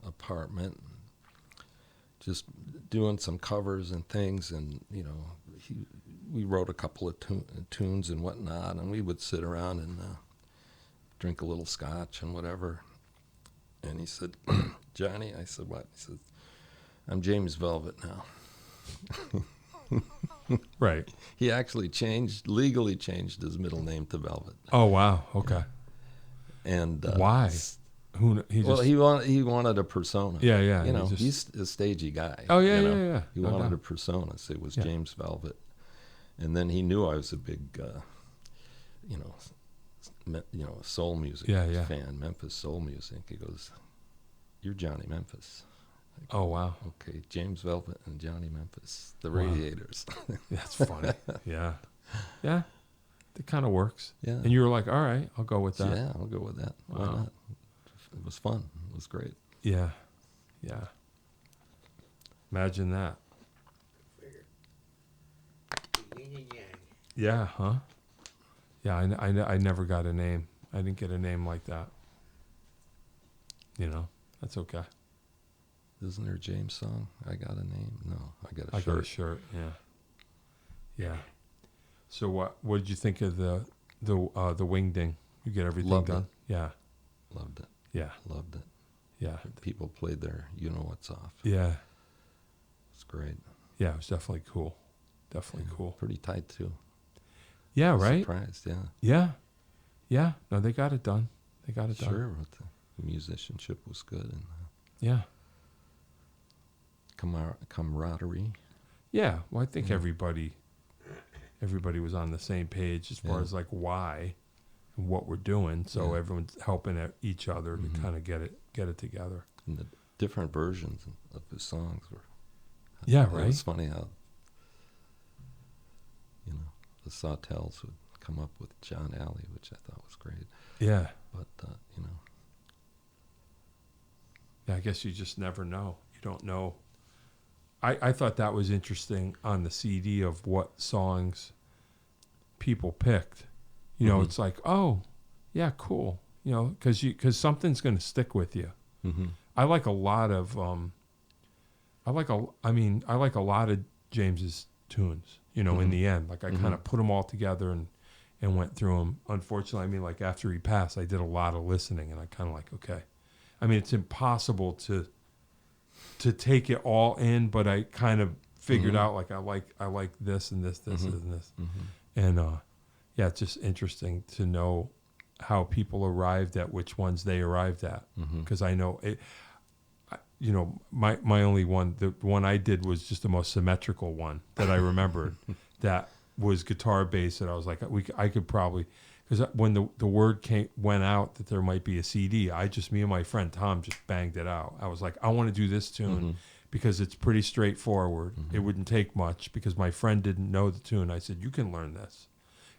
apartment, just doing some covers and things. And, we wrote a couple of tunes and whatnot, and we would sit around and drink a little scotch and whatever. And he said, "Johnny," I said, "What?" He said, "I'm James Velvet now." Right. He actually legally changed his middle name to Velvet. Oh, wow. Okay. And why? He wanted a persona. Yeah. He's a stagey guy. Oh, yeah. He wanted a persona, so it was James Velvet. And then he knew I was a big, soul music fan, Memphis soul music. He goes, "You're Johnny Memphis." Oh, wow. Okay, James Velvet and Johnny Memphis, the Radiators. That's funny. Yeah. Yeah. It kind of works. Yeah. And you were like, all right, I'll go with that. Yeah, I'll go with that. Why not? It was fun. It was great. Yeah. Yeah. Imagine that. Yin and yang. Yeah, huh? Yeah, I never got a name. I didn't get a name like that. That's okay. Isn't there a James song? I got a name? No, I got a shirt. I got a shirt, yeah. Yeah. So what did you think of the wingding? You get everything Loved done? it. Yeah. Loved it. Yeah. Loved it. Yeah. People played their what's off. Yeah. It's great. Yeah, it was definitely cool. Definitely cool. Pretty tight too. Yeah, right? Surprised, yeah. Yeah. Yeah. No, they got it done. Done. Sure, but the musicianship was good and yeah. Camaraderie. Yeah. Well, I think everybody was on the same page as far as like why and what we're doing. So everyone's helping each other to kind of get it together. And the different versions of the songs were. Yeah, right. It's funny how the Sawtells would come up with John Alley, which I thought was great. Yeah. But Yeah, I guess you just never know. You don't know. I thought that was interesting on the CD of what songs people picked. It's like, oh, yeah, cool. Because something's going to stick with you. Mm-hmm. I like a lot of I like a lot of James's tunes. In the end, like I kind of put them all together and went through them. Unfortunately, like after he passed, I did a lot of listening, and I kind of like, okay. It's impossible to take it all in, but I kind of figured out like I like this and this and this. Mm-hmm. And it's just interesting to know how people arrived at which ones they arrived at, because I know it. My only one, the one I did was just the most symmetrical one that I remembered. That was guitar bass, and I was like, I could probably, because when the word went out that there might be a CD, me and my friend Tom just banged it out. I was like, I want to do this tune because it's pretty straightforward. It wouldn't take much because my friend didn't know the tune. I said, you can learn this,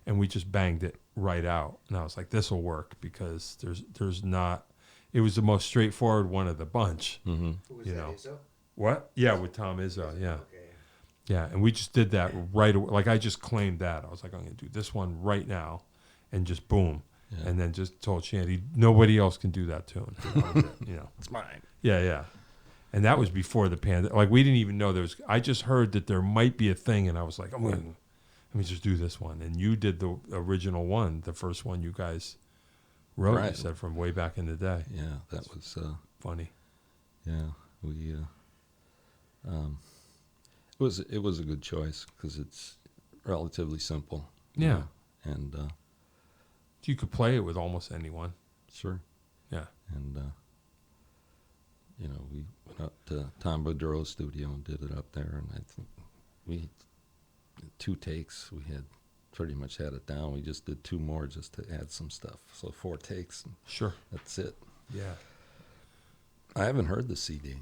and we just banged it right out. And I was like, this will work because there's not. It was the most straightforward one of the bunch. Who was that, Izzo? What? Yeah, with Tom Izzo, yeah. Okay. Yeah, and we just did that right away. Like, I just claimed that. I was like, I'm going to do this one right now, and just boom. Yeah. And then just told Shandy, nobody else can do that tune. It's mine. Yeah. And that was before the pandemic. Like, we didn't even know there was. I just heard that there might be a thing, and I was like, let me just do this one. And you did the original one, the first one you guys wrote, right. You said, from way back in the day. Yeah, that was funny. Yeah, we it was a good choice because it's relatively simple. Yeah, and you could play it with almost anyone. Sure. Yeah, and we went up to Tom Boudreau's studio and did it up there, and I think we 2 takes we had. Pretty much had it down. We just did 2 more just to add some stuff. So 4 takes. Sure. That's it. Yeah. I haven't heard the CD.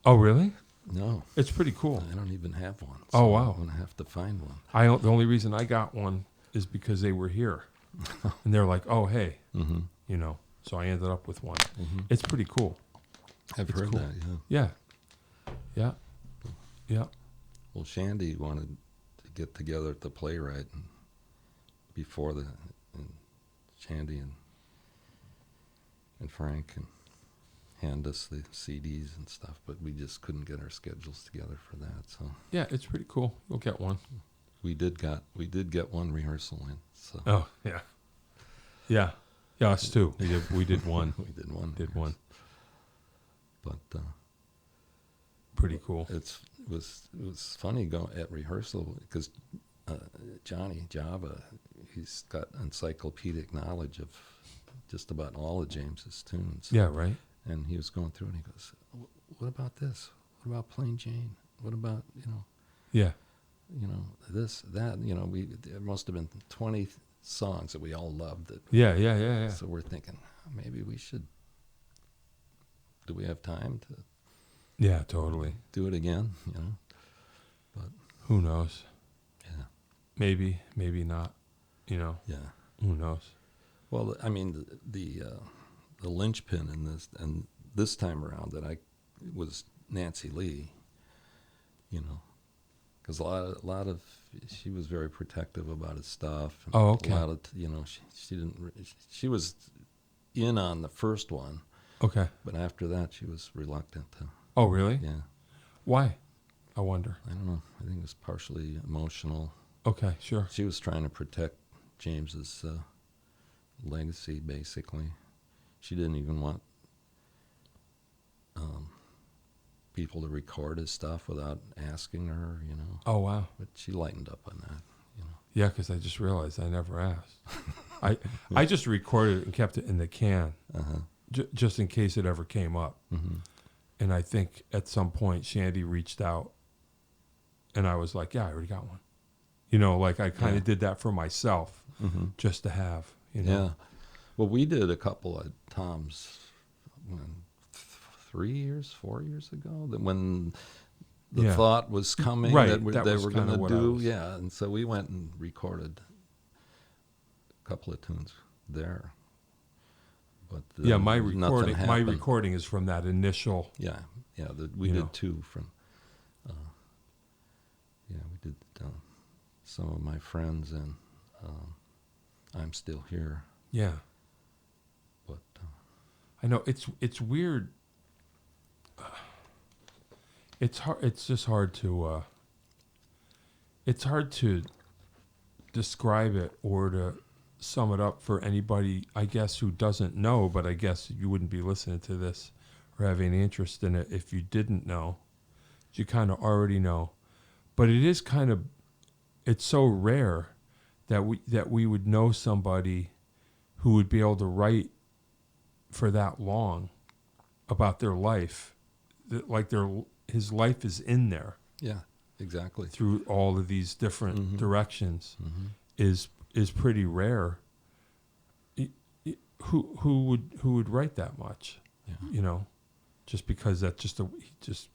Oh, really? No. It's pretty cool. I don't even have one. So oh, wow. I'm going to have to find one. The only reason I got one is because they were here. And they're like, oh, hey. So I ended up with one. It's pretty cool. I've heard cool. that, yeah. Yeah. Well, Shandy wanted to get together at the Playwright and before and Shandy and Frank and hand us the CDs and stuff, but we just couldn't get our schedules together for that. So yeah, it's pretty cool. We'll get one. We did get one rehearsal in. So yeah, us too. We did one. We did one. But pretty cool. It was funny going at rehearsal because Johnny Java, he's got encyclopedic knowledge of just about all of James's tunes. Yeah, right. And he was going through and he goes, what about this? What about Plain Jane? What about, Yeah. This, that, there must have been 20 songs that we all loved. Yeah. So we're thinking, maybe we should, do we have time to? Yeah, totally. Do it again, But who knows? Yeah. Maybe not, Yeah. Who knows? Well, I mean, the linchpin in this, and this time around was Nancy Lee, because a lot of she was very protective about his stuff. And oh, okay. A lot of, she was in on the first one. Okay. But after that, she was reluctant to. Oh, really? Yeah. Why? I wonder. I don't know. I think it was partially emotional. Okay, sure. She was trying to protect James's legacy, basically. She didn't even want people to record his stuff without asking her, Oh, wow. But she lightened up on that, Yeah, because I just realized I never asked. I just recorded it and kept it in the can, just in case it ever came up. Mm-hmm. And I think at some point Shandy reached out, and I was like, yeah, I already got one. Like I kind of did that for myself, just to have, Yeah. Well, we did a couple of Tom's 4 years ago, that when the thought was coming that they were going to do. Yeah, and so we went and recorded a couple of tunes there. But my recording is from that initial. Yeah. We did 2 from. We did some of my friends and I'm Still Here. Yeah. But I know it's weird. It's hard. It's just hard to. It's hard to describe it or to sum it up for anybody, I guess, who doesn't know. But I guess you wouldn't be listening to this or have any interest in it if you didn't know. You kind of already know. But it is kind of. It's so rare that we would know somebody who would be able to write for that long about their life, like his life is in there. Yeah, exactly. Through all of these different directions is pretty rare. Who would write that much? Yeah. You know, just because that just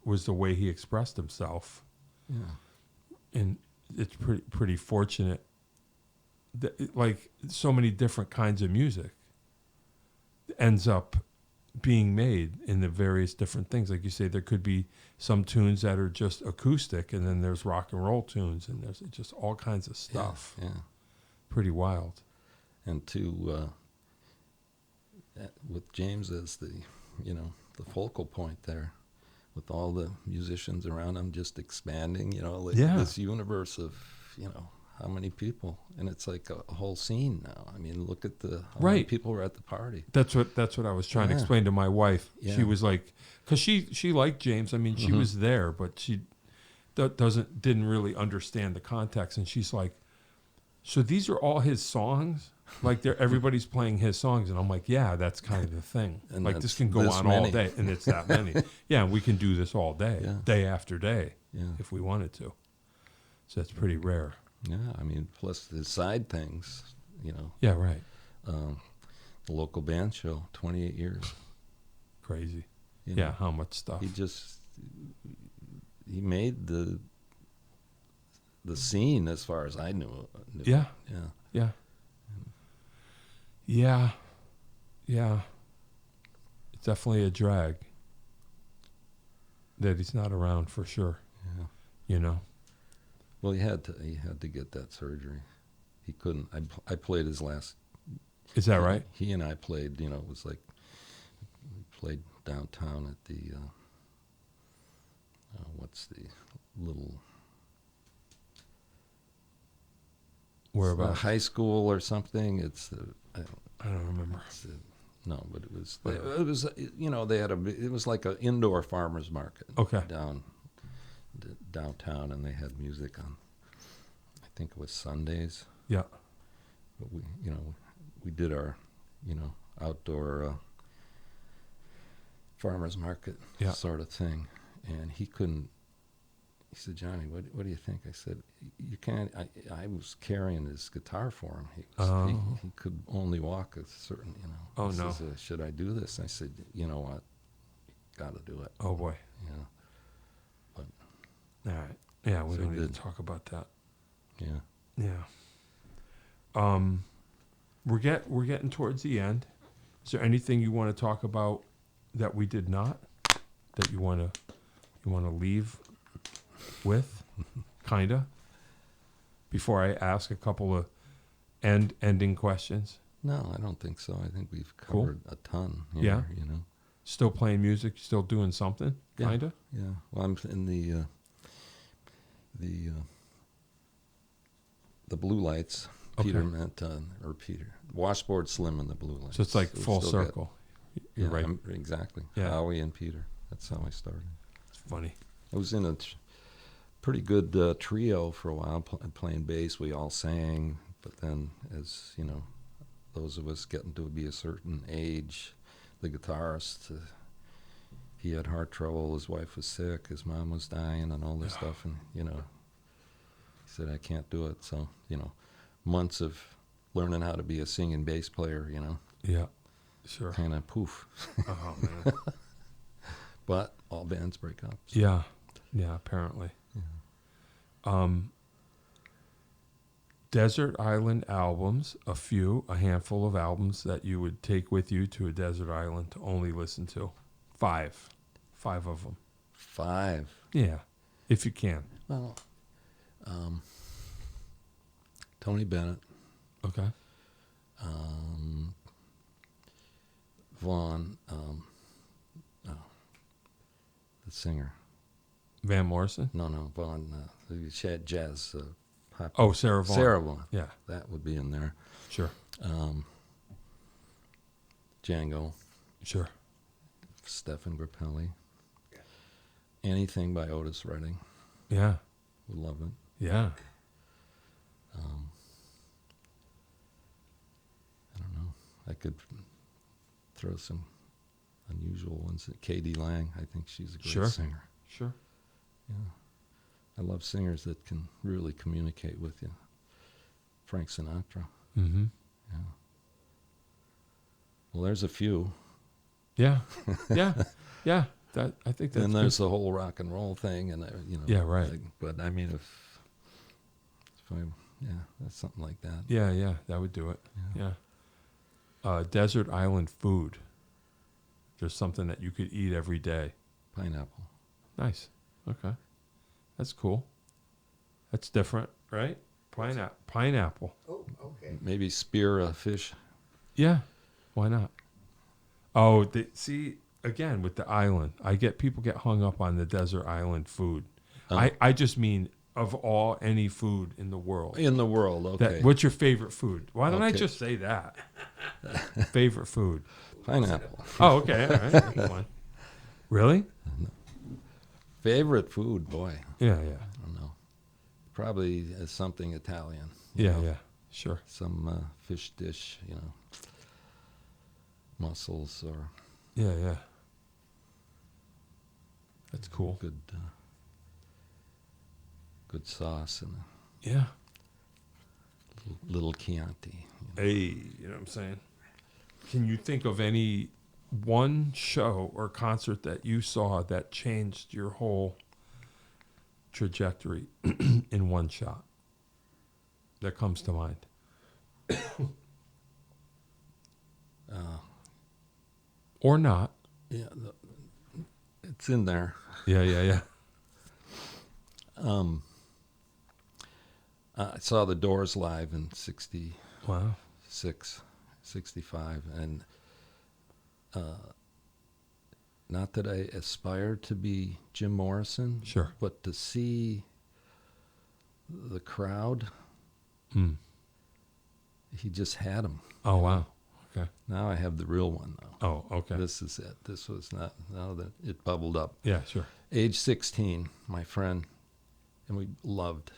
was the way he expressed himself. Yeah. And it's pretty fortunate that, like, so many different kinds of music ends up being made in the various different things. Like you say, there could be some tunes that are just acoustic, and then there's rock and roll tunes, and there's just all kinds of stuff. Yeah. Pretty wild. And with James as the focal point there, with all the musicians around him just expanding, this universe of, how many people, and it's like a whole scene now. I mean, look at how many people were at the party. That's what I was trying to explain to my wife. Yeah. She was like, because she liked James. I mean, she was there, but she didn't really understand the context. And she's like, so these are all his songs? Like everybody's playing his songs, and I'm like, yeah, that's kind of the thing. And like this can go on all day, and it's that many. Yeah, and we can do this all day, day after day, if we wanted to. So that's pretty rare. Yeah, I mean, plus his side things, Yeah, right. The local band show, 28 years. Crazy. You know, how much stuff. He made the scene as far as I knew. Yeah. Yeah. Yeah. Yeah. Yeah. It's definitely a drag that he's not around for sure. Yeah. Well, he had to get that surgery. He couldn't. I played his last. Is that right? He and I played. It was like we played downtown at the what's the little Whereabouts? high school or something. It's I don't remember. No, but it was they had it was like an indoor farmers market. Okay. Downtown, and they had music on. I think it was Sundays. Yeah. But we did our outdoor farmers market sort of thing, and he couldn't. He said, "Johnny, what do you think?" I said, "You can't." I was carrying his guitar for him. He could only walk a certain, Oh, he no. says, should I do this? I said, "You know what? Got to do it." Oh boy. But All right. Yeah, we So don't need good. to talk about that. yeah. Yeah. We're getting towards the end. Is there anything you want to talk about that we did not, that you want to leave with, kinda, before I ask a couple of ending questions? No, I don't think so. I think we've covered a ton here, Still playing music, still doing something, Yeah. kinda? Yeah. Well, I'm in the Blue Lights. Peter meant, or Peter. Washboard Slim and the Blue Lights. So it's like We full still circle. You're You're right. Exactly. Yeah. Howie and Peter. That's how I started. It's funny. I was in a pretty good trio for a while, playing bass. We all sang, but then as, those of us getting to be a certain age, the guitarist, he had heart trouble, his wife was sick, his mom was dying, and all this stuff, and, he said, I can't do it. So, months of learning how to be a singing bass player, Yeah, sure. kind of poof. Oh, man. But all bands break up. So. Yeah, apparently. Yeah. Desert Island albums, a handful of albums that you would take with you to a desert island to only listen to. 5 of them. 5. Yeah, if you can. Well, Tony Bennett, Okay. Vaughn, the singer. Van Morrison? No, Vaughn, she had jazz. Pop. Oh, Sarah Vaughan. Sarah Vaughan. Yeah, That would be in there. sure. Django, Sure. Stephen Grappelli. Anything by Otis Redding. Yeah, Would love it. yeah. I don't know. I could throw some unusual ones. Katie Lang, I think she's a great singer. Sure. Yeah. I love singers that can really communicate with you. Frank Sinatra. Mm-hmm. Yeah. Well, there's a few. Yeah. Yeah. Yeah. I think that's Then there's good. the whole rock and roll thing, and Yeah, right. but I mean, if that's something like that. Yeah, that would do it. Yeah. Desert island food. There's something that you could eat every day. Pineapple. Nice. Okay. That's cool. That's different, right? Pineapple. Oh, okay. Maybe spear a fish. Yeah. Why not? Oh, see, again, with the island, people get hung up on the desert island food. I just mean of any food in the world. In the world, okay. What's your favorite food? Why don't I Okay. just say that? Favorite food. Pineapple. Oh, okay. All right. Come on. Really? Favorite food, boy. Yeah. I don't know. Probably something Italian. Yeah. Sure. Some fish dish, mussels or Yeah. That's cool. good sauce and Yeah. a little Chianti. Hey, you know what I'm saying? Can you think of any one show or concert that you saw that changed your whole trajectory in one shot that comes to mind? Or not. Yeah, it's in there. Yeah. I saw the Doors live in 66, Wow. 65, and not that I aspire to be Jim Morrison, Sure. but to see the crowd, he just had them. Oh, wow. Okay. Now I have the real one, though. Oh, okay. This is it. This was not, now that it bubbled up. Yeah, sure. Age 16, my friend, and we loved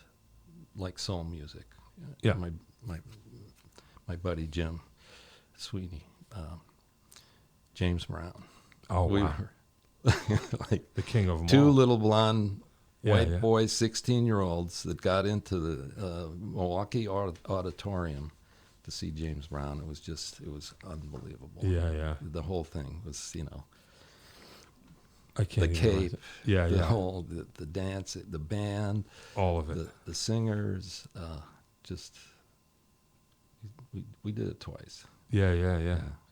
like soul music. Yeah. My buddy Jim Sweeney, James Brown. Oh, We wow. were like The king of them two all. little blonde white yeah. boys, 16-year-olds that got into the Milwaukee Auditorium to see James Brown. It was unbelievable. Yeah. The whole thing was, I can't the even cape, Yeah. the whole, the dance, the band, All of it. the singers, we did it twice. Yeah.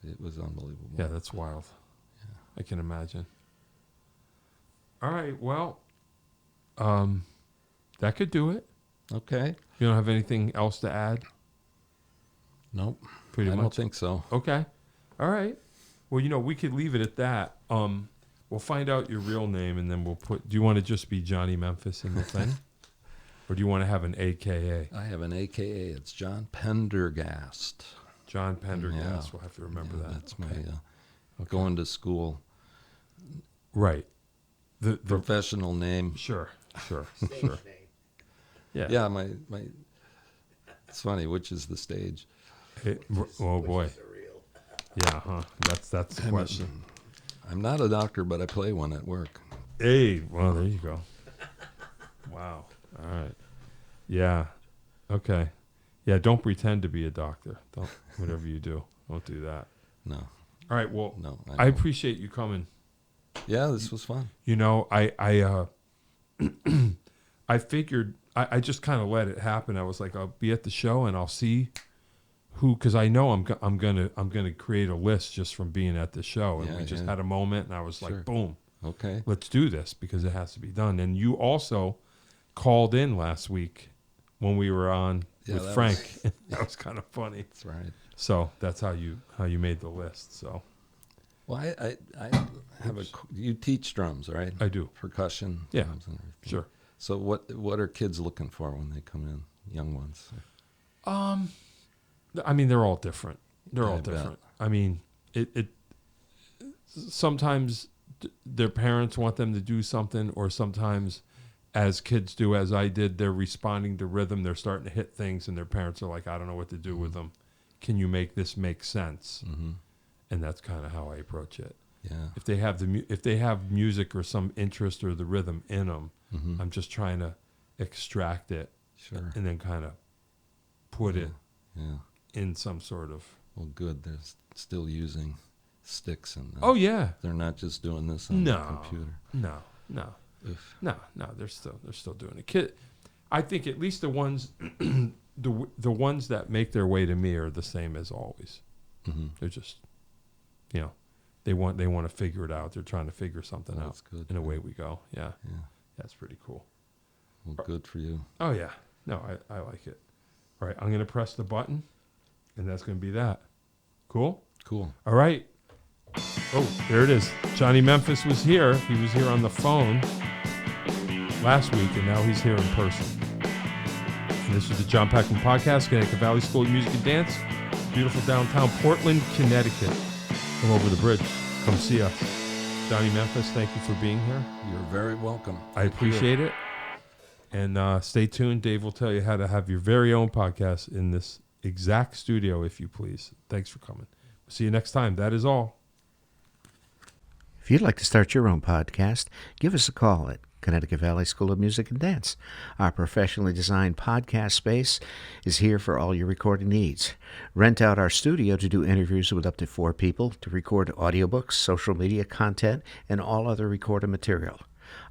It was unbelievable. Yeah, that's wild. Yeah. I can imagine. All right, well, that could do it. Okay. You don't have anything else to add? Nope. Pretty I much. don't think so. Okay. All right. Well, we could leave it at that. We'll find out your real name, and then do you want to just be Johnny Memphis in the thing? Or do you want to have an AKA? I have an AKA. It's John Pendergast. John Pendergast. Yeah. We'll have to remember that. That's my going to school Right. The professional name. Sure. Stage name. Yeah. Yeah, my. It's funny. Which is the stage? Oh boy. Which is the real. Yeah. Huh. That's the question. I'm not a doctor, but I play one at work. Hey. Well, there you go. Wow. All right. Yeah. Okay. Yeah. Don't pretend to be a doctor. Don't. Whatever you do, don't do that. No. All right. Well, No. I appreciate you coming. Yeah, this was fun. I figured I just kind of let it happen. I was like, I'll be at the show and I'll see who, because I know I'm gonna create a list just from being at the show. And we just had a moment, and I was like, boom, Okay. let's do this because it has to be done. And you also called in last week when we were on with Frank. That was kind of funny. That's right. So that's how you made the list. So Well, I have you teach drums, right? I do. Percussion. Yeah. Drums and everything. Sure. So what are kids looking for when they come in? Young ones. I mean, they're all different. They're all I bet. different. I mean, it sometimes their parents want them to do something, or sometimes, as kids do, as I did, they're responding to rhythm. They're starting to hit things, and their parents are like, I don't know what to do with them. can you make this make sense? Mm-hmm. And that's kind of how I approach it. Yeah. If they have if they have music or some interest or the rhythm in them, Mm-hmm. I'm just trying to extract it Sure. and then kind of put it Yeah. in some sort of. Well, good. They're still using sticks and. Oh yeah. They're not just doing this on the computer. No. They're still doing it. Kid, I think at least the ones, the ones that make their way to me are the same as always. Mm-hmm. They're just, they want to figure it out. They're trying to figure something out. That's good. And away we go. Yeah. Yeah. That's pretty cool. Well, good for you. Oh yeah. No, I like it. All right, I'm gonna press the button, and that's gonna be that. Cool. Cool. All right. Oh, there it is. Johnny Memphis was here. He was here on the phone last week, and now he's here in person. And this is the Jon Peckman Podcast, Connecticut Valley School of Music and Dance. Beautiful downtown Portland, Connecticut. Come over the bridge. Come see us. Johnny Memphis, thank you for being here. You're very welcome. I appreciate it. And stay tuned. Dave will tell you how to have your very own podcast in this exact studio, if you please. Thanks for coming. See you next time. That is all. If you'd like to start your own podcast, give us a call at Connecticut Valley School of Music and Dance. Our professionally designed podcast space is here for all your recording needs. Rent out our studio to do interviews with up to 4 people, to record audiobooks, social media content, and all other recorded material.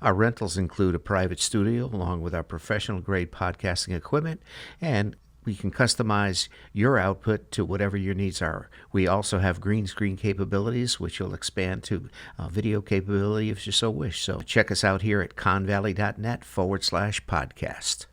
Our rentals include a private studio along with our professional-grade podcasting equipment, and we can customize your output to whatever your needs are. We also have green screen capabilities, which will expand to video capability if you so wish. So check us out here at convalley.net/podcast.